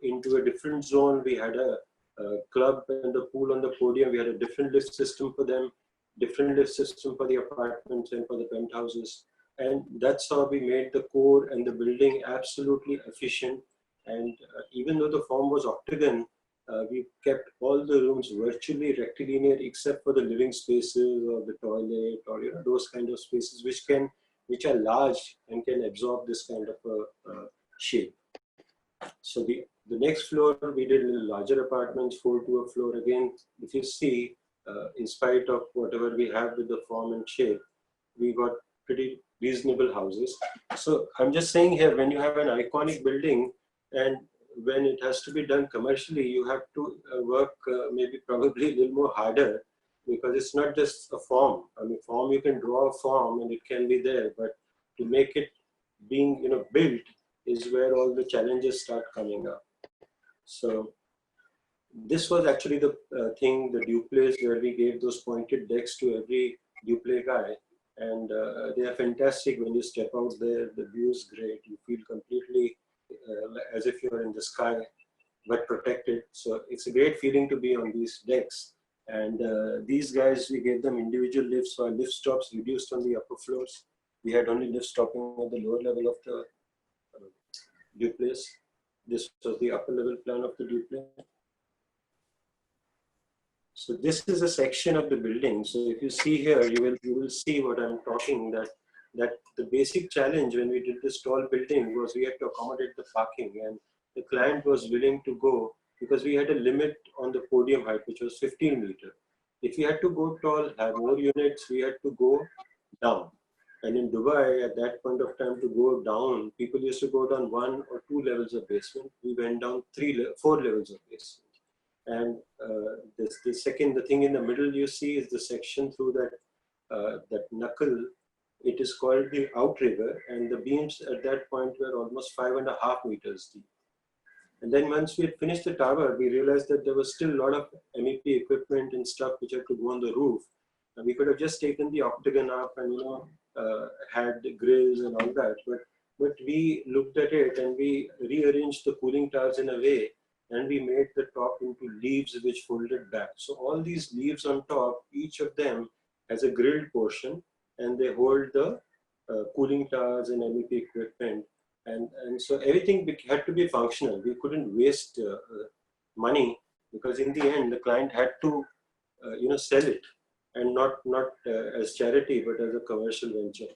into a different zone. We had a club and the pool on the podium. We had a different lift system for them, different lift system for the apartments and for the penthouses. And that's how we made the core and the building absolutely efficient. And even though the form was octagon, we kept all the rooms virtually rectilinear except for the living spaces or the toilet or those kind of spaces which are large and can absorb this kind of a shape. So the next floor we did little larger apartments, 4 to a floor. Again, if you see, in spite of whatever we have with the form and shape, we got pretty reasonable houses. So I'm just saying here, when you have an iconic building and when it has to be done commercially, you have to work probably a little more harder, because it's not just a form. I mean, form, you can draw a form and it can be there, but to make it being built is where all the challenges start coming up. So this was actually the thing, the duplex, where we gave those pointed decks to every duplex guy. And they are fantastic. When you step out there, the view is great. You feel completely as if you're in the sky, but protected. So it's a great feeling to be on these decks. And these guys, we gave them individual lifts, so our lift stops reduced on the upper floors. We had only lifts stopping at the lower level of the duplex. This was the upper level plan of the duplex. So this is a section of the building. So if you see here, you will see what I'm talking, that the basic challenge when we did this tall building was we had to accommodate the parking, and the client was willing to go because we had a limit on the podium height, which was 15 meters. If we had to go tall, have more units, we had to go down. And in Dubai, at that point of time, to go down, people used to go down 1 or 2 levels of basement. We went down 4 levels of basement. And the thing in the middle you see is the section through that knuckle. It is called the outrigger, and the beams at that point were almost 5.5 meters deep. And then once we had finished the tower, we realized that there was still a lot of MEP equipment and stuff which had to go on the roof. And we could have just taken the octagon up and had the grills and all that, but we looked at it and we rearranged the cooling towers in a way, and we made the top into leaves which folded back. So all these leaves on top, each of them has a grilled portion, and they hold the cooling towers and MEP equipment. And so everything had to be functional. We couldn't waste money, because in the end, the client had to sell it, and not as charity, but as a commercial venture.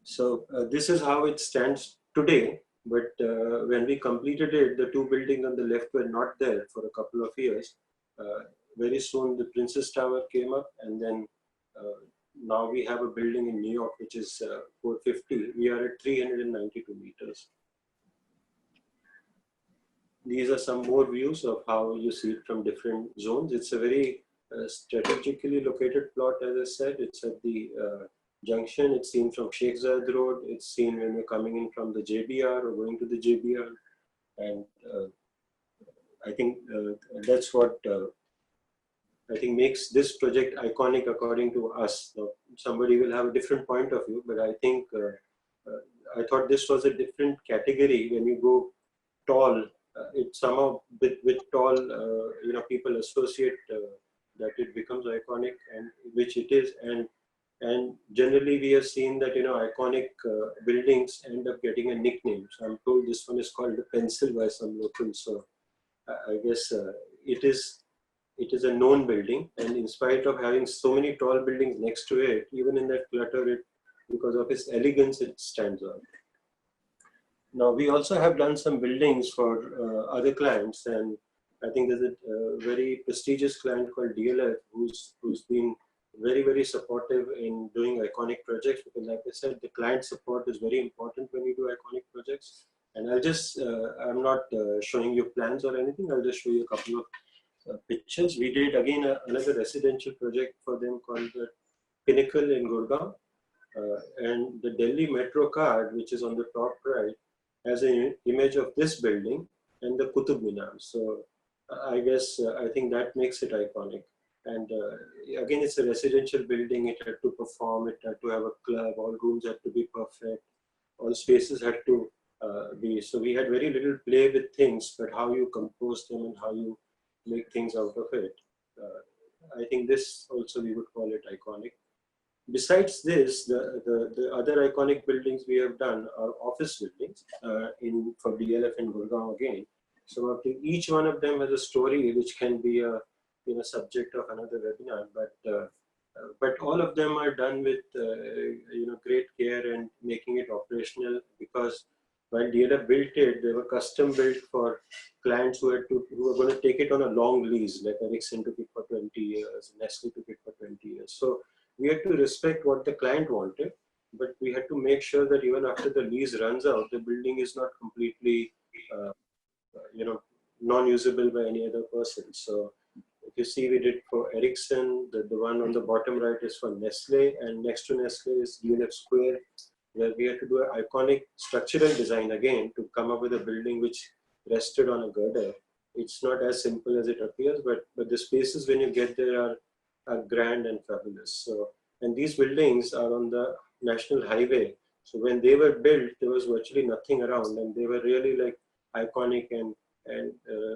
So this is how it stands today. But when we completed it, the 2 buildings on the left were not there for a couple of years. Very soon the Princess Tower came up, and then now we have a building in New York which is 450. We are at 392 meters. These are some more views of how you see it from different zones. It's a very strategically located plot, as I said. It's at the junction. It's seen from Sheikh Zayed Road. It's seen when you're coming in from the JBR or going to the JBR. And I think that's what I think makes this project iconic according to us. Now, somebody will have a different point of view, but I think I thought this was a different category. When you go tall, it somehow with tall, people associate that it becomes iconic, and which it is. And generally we have seen that iconic buildings end up getting a nickname. So I'm told this one is called the Pencil by some locals. So I guess it is a known building, and in spite of having so many tall buildings next to it, even in that clutter, because of its elegance, it stands out. Now we also have done some buildings for other clients, and I think there's a very prestigious client called DLF who's been very, very supportive in doing iconic projects, because like I said, the client support is very important when you do iconic projects. And I'll just, I'm not showing you plans or anything, I'll just show you a couple of pictures. We did again another residential project for them called the Pinnacle in Gurgaon, and the Delhi Metro card, which is on the top right, has an image of this building and the Qutub Minar. So I guess I think that makes it iconic. And again, it's a residential building. It had to perform. It had to have a club. All rooms had to be perfect. All spaces had to be. So we had very little play with things, but how you compose them and how you make things out of it. I think this also we would call it iconic. Besides this, the other iconic buildings we have done are office buildings for DLF in Gurgaon again. So each one of them has a story which can be a subject of another webinar, but all of them are done with great care and making it operational, because while DLF built it, they were custom built for clients who were going to take it on a long lease, like Ericsson took it for 20 years, Nestle took it for 20 years. So we had to respect what the client wanted, but we had to make sure that even after the lease runs out, the building is not completely, non-usable by any other person. So if you see, we did for Ericsson, the one on the bottom right is for Nestle, and next to Nestle is DLF Square, where we had to do an iconic structural design again to come up with a building which rested on a girder. It's not as simple as it appears, but the spaces when you get there are grand and fabulous. So, and these buildings are on the national highway. So when they were built, there was virtually nothing around, and they were really like iconic and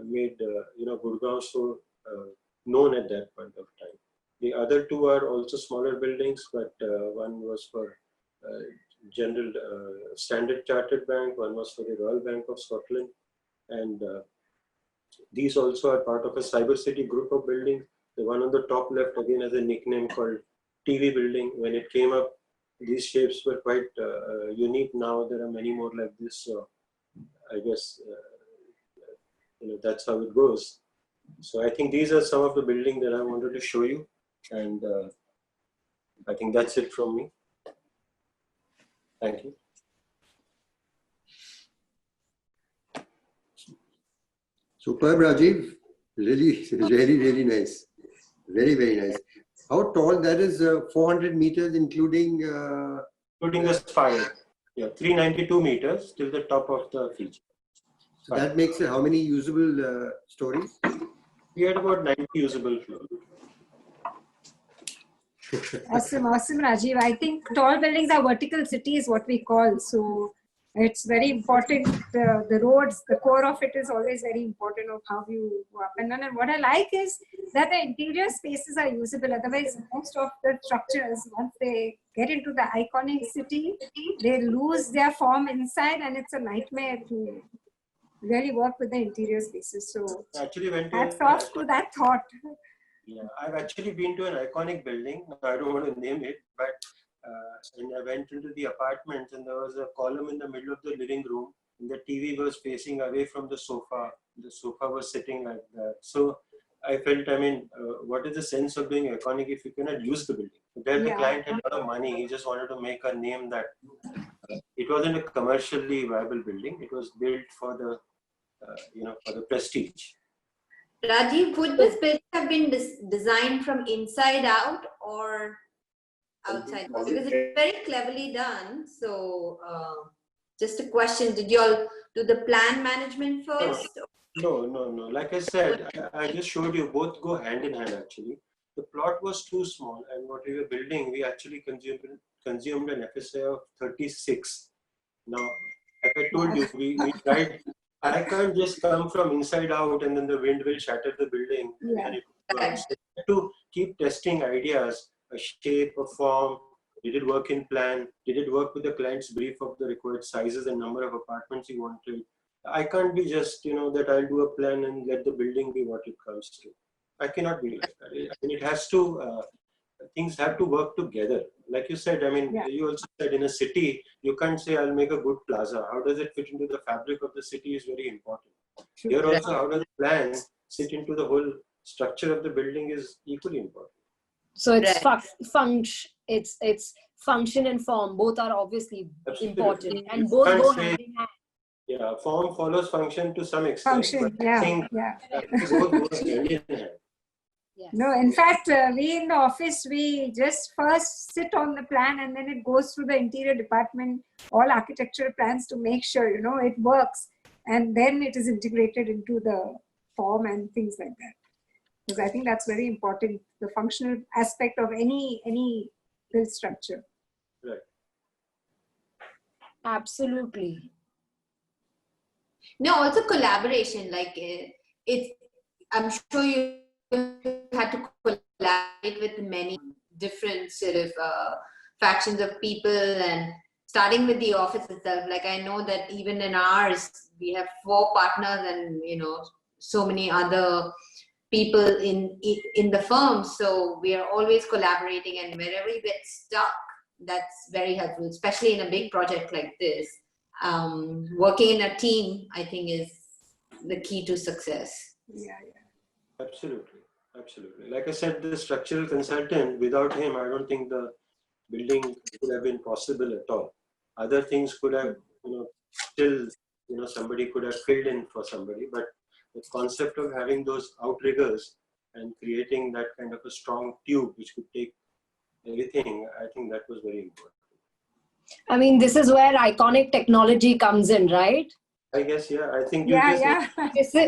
made Gurgaon so known at that point of time. The other two are also smaller buildings, but one was for General Standard Chartered Bank, one was for the Royal Bank of Scotland, and these also are part of a Cyber City group of buildings. The one on the top left again has a nickname called TV building. When it came up, these shapes were quite unique. Now there are many more like this, so I guess that's how it goes. So I think these are some of the buildings that I wanted to show you, and I think that's it from me. Thank you. Superb, Rajiv. Really, really nice. Very, very nice. How tall that is? 400 meters, including Including the spire. Yeah, 392 meters till the top of the feature. so that makes how many usable stories? We had about 90 usable floors. Awesome, awesome, Rajiv. I think tall buildings are vertical cities, what we call. So it's very important. The roads, the core of it is always very important of how you go up and down. And what I like is that the interior spaces are usable. Otherwise, most of the structures, once they get into the iconic city, they lose their form inside, and it's a nightmare to really work with the interior spaces. So I actually went to hats off to that thought. Yeah, I've actually been to an iconic building. I don't want to name it, but and I went into the apartments, and there was a column in the middle of the living room, and the TV was facing away from the sofa. The sofa was sitting like that. So I felt, I mean, what is the sense of being iconic if you cannot use the building? There the client had a lot of money. He just wanted to make a name that it wasn't a commercially viable building. It was built for the, for the prestige. Rajiv, would this building have been designed from inside out or outside? Because it's very cleverly done. So just a question, did you all do the plan management first? No. Like I said, I just showed you, both go hand in hand actually. The plot was too small, and what we were building, we actually consumed an FSI of 36. Now, like I told you, we tried. I can't just come from inside out and then the wind will shatter the building. Yeah. And so to keep testing ideas, a shape, a form, did it work in plan? Did it work with the client's brief of the required sizes and number of apartments he wanted? I can't be just, that I'll do a plan and let the building be what it comes to. I cannot be like that. I mean, it has to, things have to work together. Like you said, I mean, you also said in a city, you can't say, I'll make a good plaza. How does it fit into the fabric of the city is very important. Here also, how does the plan sit into the whole structure of the building is equally important. So it's it's function and form. Both are obviously important, and both go hand in hand. Yeah, form follows function to some extent. Function, Both go hand in hand. Yes. No, in fact, we in the office, we just first sit on the plan and then it goes through the interior department, all architectural plans to make sure, it works. And then it is integrated into the form and things like that. Because I think that's very important, the functional aspect of any built structure. Right. Absolutely. No, also collaboration. Like I'm sure you had to collaborate with many different sort of factions of people, and starting with the office itself. Like I know that even in ours, we have 4 partners and so many other people in the firm. So we are always collaborating, and wherever you get stuck, that's very helpful, especially in a big project like this. Working in a team, I think, is the key to success. Yeah. Absolutely. Like I said, the structural consultant, without him, I don't think the building could have been possible at all. Other things could have, still, somebody could have filled in for somebody, but the concept of having those outriggers and creating that kind of a strong tube which could take everything, I think that was very important. I mean, this is where iconic technology comes in, right? I guess, yeah. I think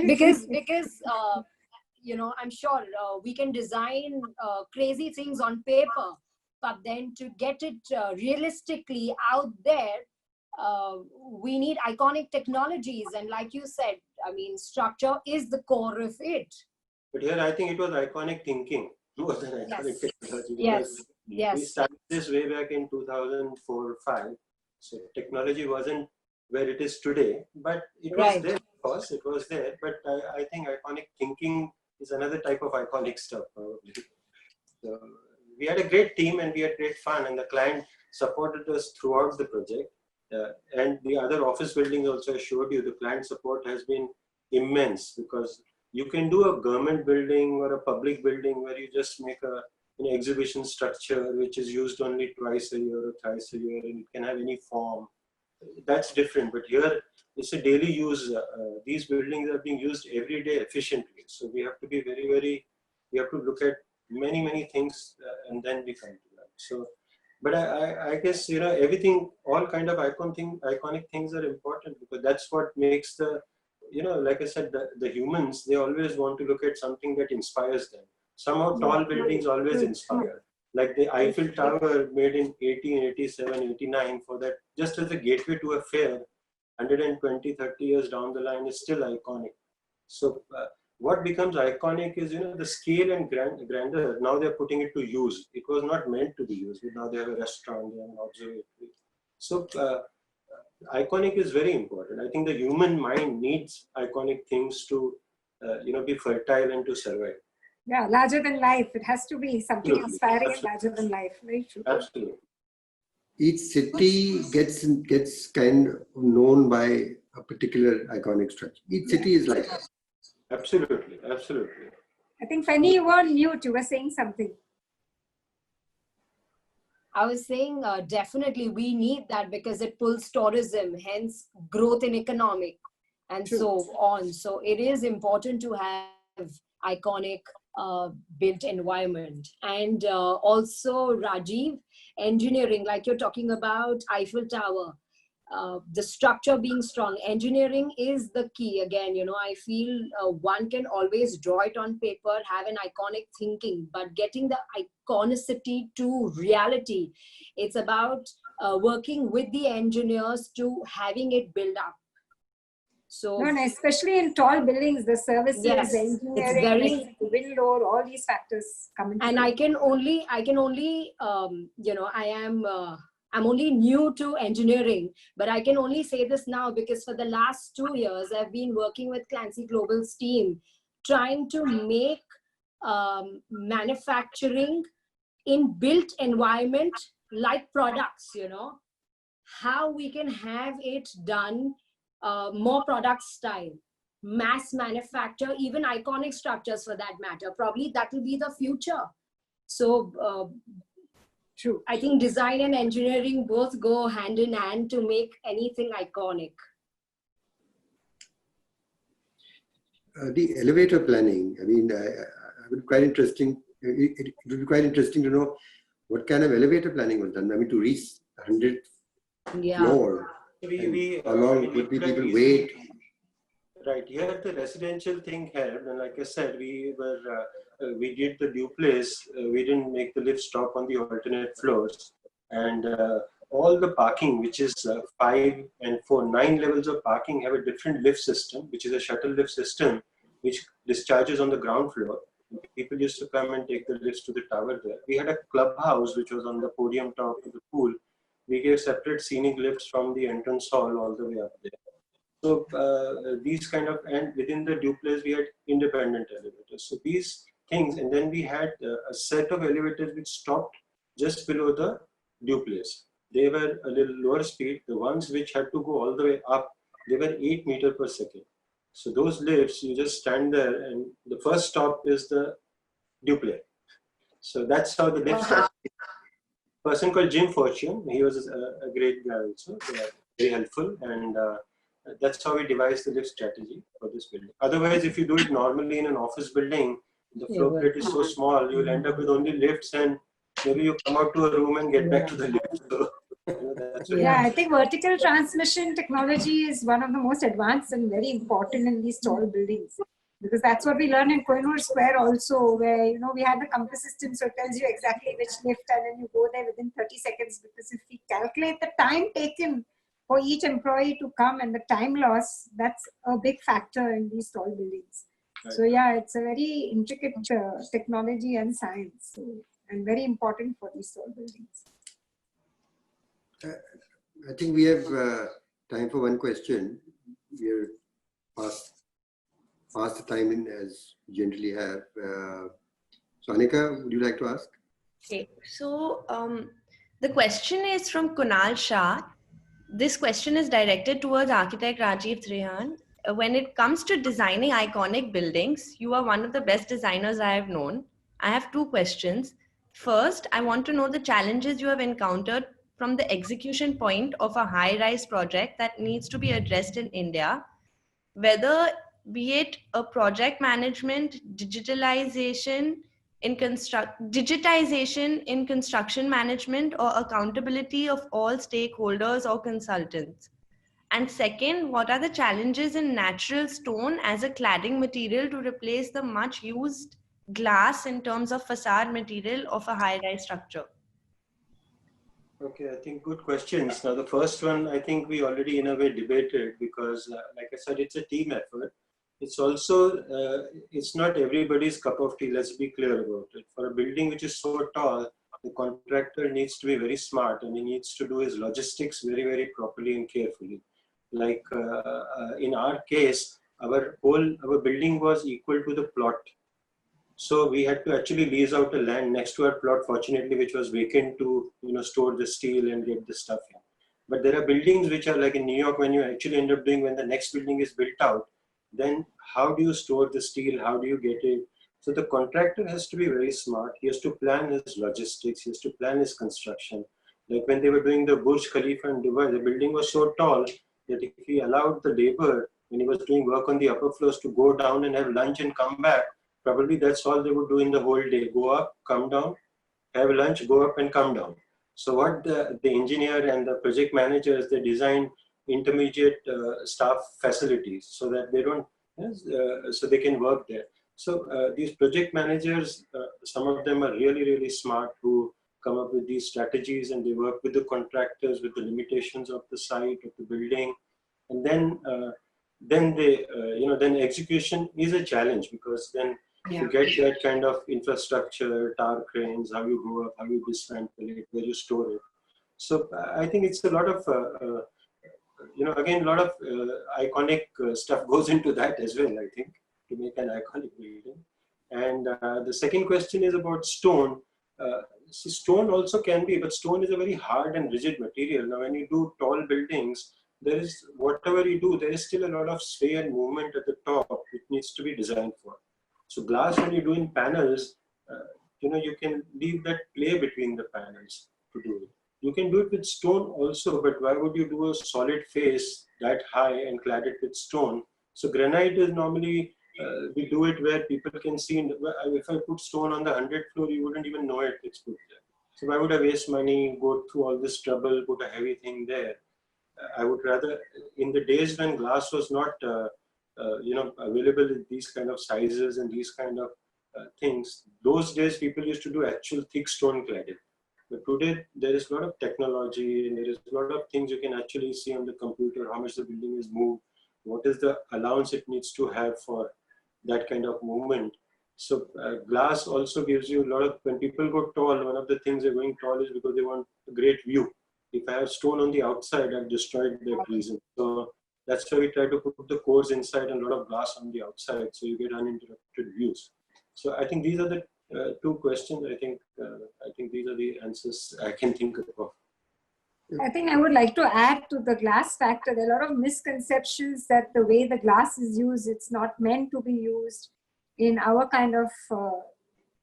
because I'm sure we can design crazy things on paper, but then to get it realistically out there, we need iconic technologies. And like you said, I mean, structure is the core of it. But here I think it was iconic thinking. more than iconic Yes. technology. Yes. We Yes. started this way back in 2004 or 5. So technology wasn't where it is today, but it was Right. there, of course, it was there. But I think iconic thinking is another type of iconic stuff, probably. So we had a great team and we had great fun, and the client supported us throughout the project. And the other office buildings also, I showed you, the client support has been immense, because you can do a government building or a public building where you just make an exhibition structure which is used only twice a year or thrice a year, and it can have any form. That's different. But here it's a daily use. These buildings are being used every day efficiently. So we have to be we have to look at many things, and then we come to that. So, but I guess, everything, all kind of iconic things are important, because that's what makes the, like I said, the humans, they always want to look at something that inspires them. Somehow tall buildings always inspire. Like the Eiffel Tower, made in 1887, 89, for that, just as a gateway to a fair, 120, 30 years down the line, is still iconic. So what becomes iconic is, the scale and grandeur. Now they're putting it to use. It was not meant to be used. Now they have a restaurant, they have an observatory. So iconic is very important. I think the human mind needs iconic things to, be fertile and to survive. Yeah, larger than life. It has to be something Absolutely. inspiring and larger than life. Very true. Absolutely. Each city gets kind of known by a particular iconic structure. Each city is like that. Absolutely. I think Fanny, you were on mute. You were saying something. I was saying definitely we need that, because it pulls tourism, hence growth in economic and True. so on. So it is important to have iconic built environment. And also, Rajiv, engineering, like you're talking about Eiffel Tower, the structure being strong, engineering is the key. Again, I feel one can always draw it on paper, have an iconic thinking, but getting the iconicity to reality, it's about working with the engineers to having it build up. So No, especially in tall buildings, the services, Yes, the it's engineering, very- like the wind load, all these factors come into and play. I can only I'm only new to engineering, but I can only say this now because for the last 2 years I've been working with Clancy Global's team, trying to make manufacturing in built environment like products, how we can have it done more product style, mass manufacture, even iconic structures for that matter. Probably that will be the future. So True. I think design and engineering both go hand in hand to make anything iconic. The elevator planning, I mean, it would be quite interesting. It would be quite interesting to know what kind of elevator planning was done. I mean, to reach 100th floor, how long would the people wait? Right. Here the residential thing helped, and like I said, we did the duplex. We didn't make the lift stop on the alternate floors, and all the parking, which is 5 and 4, 9 levels of parking, have a different lift system, which is a shuttle lift system, which discharges on the ground floor. People used to come and take the lifts to the tower there. We had a clubhouse which was on the podium top of the pool. We gave separate scenic lifts from the entrance hall all the way up there. So these kind of, and within the duplex we had independent elevators. So these things, and then we had a set of elevators which stopped just below the duplex. They were a little lower speed. The ones which had to go all the way up, they were 8 meters per second. So those lifts, you just stand there, and the first stop is the duplex. So that's how the lift starts. A person called Jim Fortune, he was a great guy also, very helpful, and that's how we devised the lift strategy for this building. Otherwise, if you do it normally in an office building, the floor plate is so small, you'll end up with only lifts, and maybe you come out to a room and get back to the lift. So, Yeah, I think vertical transmission technology is one of the most advanced and very important in these tall buildings, because that's what we learned in Kohinoor Square also, where we had the compass system, so it tells you exactly which lift, and then you go there within 30 seconds. Because if we calculate the time taken for each employee to come and the time loss, that's a big factor in these tall buildings. So yeah, it's a very intricate technology and science, and very important for these tall buildings. I think we have time for one question. We're past the time in as we generally have. So Anika, would you like to ask? Okay, so the question is from Kunal Shah. This question is directed towards architect Rajiv Trehan. When it comes to designing iconic buildings, you are one of the best designers I have known. I have two questions. First, I want to know the challenges you have encountered from the execution point of a high-rise project that needs to be addressed in India, whether be it a project management, digitization in construction management, or accountability of all stakeholders or consultants. And second, what are the challenges in natural stone as a cladding material to replace the much used glass in terms of facade material of a high-rise structure? Okay, I think good questions. Now, the first one, I think we already in a way debated because, like I said, it's a team effort. It's also, it's not everybody's cup of tea, let's be clear about it. For a building which is so tall, the contractor needs to be very smart and he needs to do his logistics very, very properly and carefully. Like in our case, our building was equal to the plot. So we had to actually lease out a land next to our plot, fortunately, which was vacant to store the steel and get the stuff in. But there are buildings which are like in New York, when you actually end up doing, when the next building is built out, then how do you store the steel? How do you get it? So the contractor has to be very smart. He has to plan his logistics. He has to plan his construction. Like when they were doing the Burj Khalifa in Dubai, the building was so tall that if he allowed the labor, when he was doing work on the upper floors, to go down and have lunch and come back, probably that's all they would do in the whole day. Go up, come down, have lunch, go up and come down. So what the engineer and the project managers, they design intermediate staff facilities so that they don't, so they can work there. So these project managers, some of them are really, really smart, who come up with these strategies, and they work with the contractors with the limitations of the site, of the building. And then they, then execution is a challenge, because then you get that kind of infrastructure, tower cranes, how you go up, how you dismantle it, where you store it. So I think it's a lot of, again, a lot of iconic stuff goes into that as well, I think, to make an iconic building. And the second question is about stone. See, stone also can be, but stone is a very hard and rigid material. Now, when you do tall buildings, there is, whatever you do, there is still a lot of sway and movement at the top, which needs to be designed for. So glass, when you do in panels, you can leave that play between the panels to do it. You can do it with stone also, but why would you do a solid face that high and clad it with stone? So granite is normally, we do it where people can see. If I put stone on the 100th floor, you wouldn't even know it's put there. So why would I waste money, go through all this trouble, put a heavy thing there? I would rather, in the days when glass was not available in these kind of sizes and these kind of things, those days people used to do actual thick stone cladding. But today there is a lot of technology, and there is a lot of things you can actually see on the computer, how much the building is moved, what is the allowance it needs to have for that kind of movement. So glass also gives you a lot of, when people go tall, one of the things they're going tall is because they want a great view. If I have stone on the outside, I've destroyed that reason. So that's why we try to put the cores inside and a lot of glass on the outside, so you get uninterrupted views. So I think these are the two questions. I think these are the answers I can think of. I think I would like to add to the glass factor. There are a lot of misconceptions that the way the glass is used, it's not meant to be used in our kind of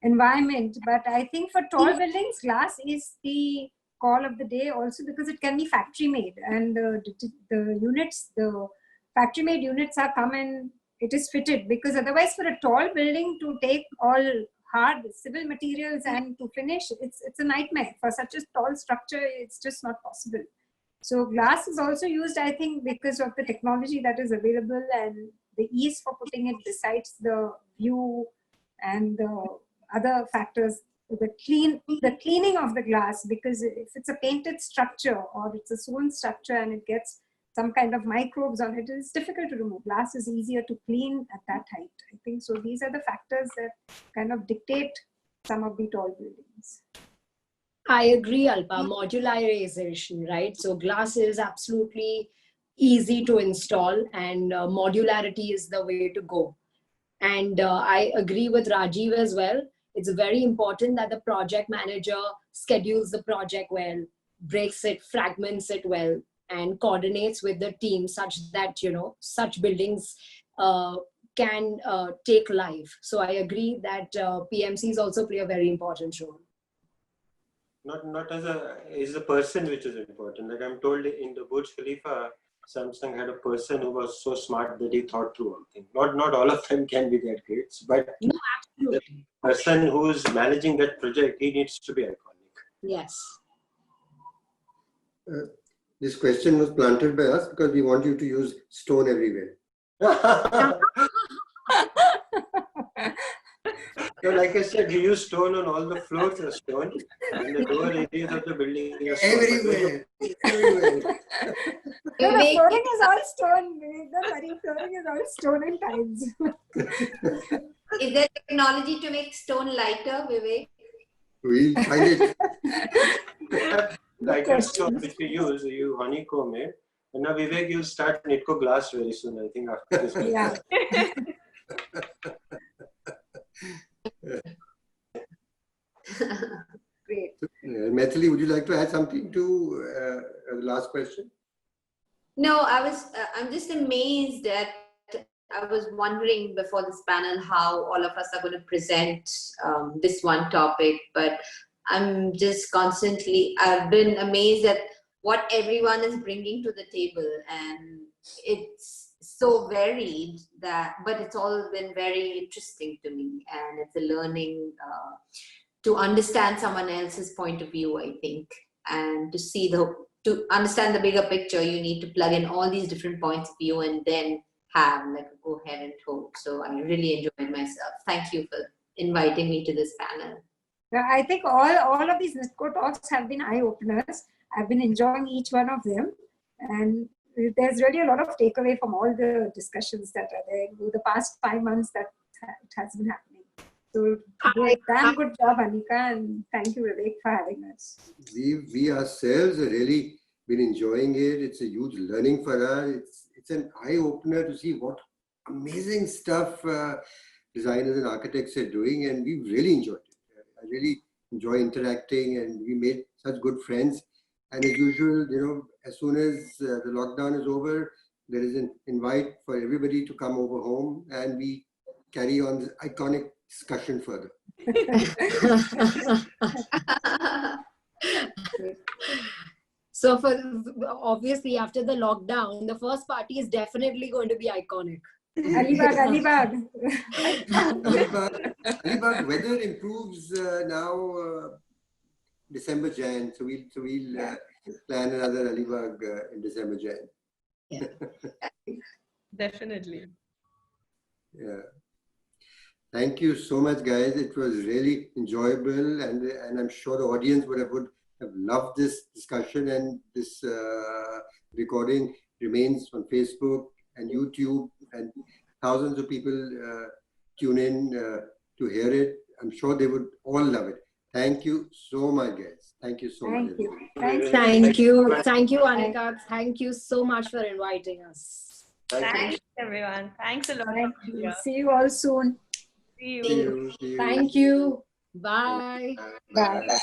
environment. But I think for tall buildings, glass is the call of the day also, because it can be factory made, and the units, the factory made units are come and it is fitted, because otherwise for a tall building to take all hard civil materials and to finish, it's a nightmare. For such a tall structure, it's just not possible. So glass is also used, I think, because of the technology that is available and the ease for putting it, besides the view and the other factors, the cleaning of the glass, because if it's a painted structure or it's a stone structure and it gets some kind of microbes on it, it's difficult to remove. Glass is easier to clean at that height, I think. So these are the factors that kind of dictate some of the tall buildings. I agree, Alpa. Modularization, right? So glass is absolutely easy to install, and modularity is the way to go. And I agree with Rajiv as well. It's very important that the project manager schedules the project well, breaks it, fragments it well, and coordinates with the team such that, you know, such buildings can take life. So I agree that PMCs also play a very important role. Not as a person which is important. Like I'm told in the Burj Khalifa, Samsung had a person who was so smart that he thought through one thing. Not all of them can be that great, but No, the absolutely. person who's managing that project, he needs to be iconic. Yes. This question was planted by us because we want you to use stone everywhere. So like I said, you use stone on all the floors are stone, and the lower areas of the building are stone. Everywhere. Everywhere. No, the flooring is all stone. Don't worry, flooring is all stone and tiles. Is there technology to make stone lighter, Vivek? We'll find it. Like a stone which we use, you honeycomb it. And now Vivek, you'll start Nitco glass very soon, I think, after this. Yeah. Great. Maithili, would you like to add something to the last question? No, I'm just amazed at, I was wondering before this panel how all of us are going to present this one topic, but I'm just I've been amazed at what everyone is bringing to the table, and it's so varied but it's all been very interesting to me, and it's a learning to understand someone else's point of view, I think, and to understand the bigger picture, you need to plug in all these different points of view and then have like a coherent whole. So I really enjoyed myself. Thank you for inviting me to this panel. Yeah, I think all of these Nitco talks have been eye-openers. I've been enjoying each one of them. And there's really a lot of takeaway from all the discussions that are there over the past 5 months that it has been happening. So damn good job, Anika, and thank you, Vivek, for having us. We ourselves have really been enjoying it. It's a huge learning for us. It's an eye-opener to see what amazing stuff designers and architects are doing, and we've really enjoyed it. I really enjoy interacting, and we made such good friends. And as usual, you know, as soon as the lockdown is over, there is an invite for everybody to come over home, and we carry on this iconic discussion further. So obviously after the lockdown, the first party is definitely going to be iconic. Alibag. Alibag weather improves now December, Jan. So we'll plan another Alibag in December, Jan. Yeah. Definitely. Yeah. Thank you so much, guys. It was really enjoyable, and I'm sure the audience would have loved this discussion, and this recording remains on Facebook and YouTube, and thousands of people tune in to hear it. I'm sure they would all love it. Thank you so much, guys. Thank you so much. Thank you. Thank you. Thank you, Anika. Thank you so much for inviting us. Thanks, everyone. Thanks a lot. Thank you. See you all soon. See you. See you. Thank you. Bye. Bye.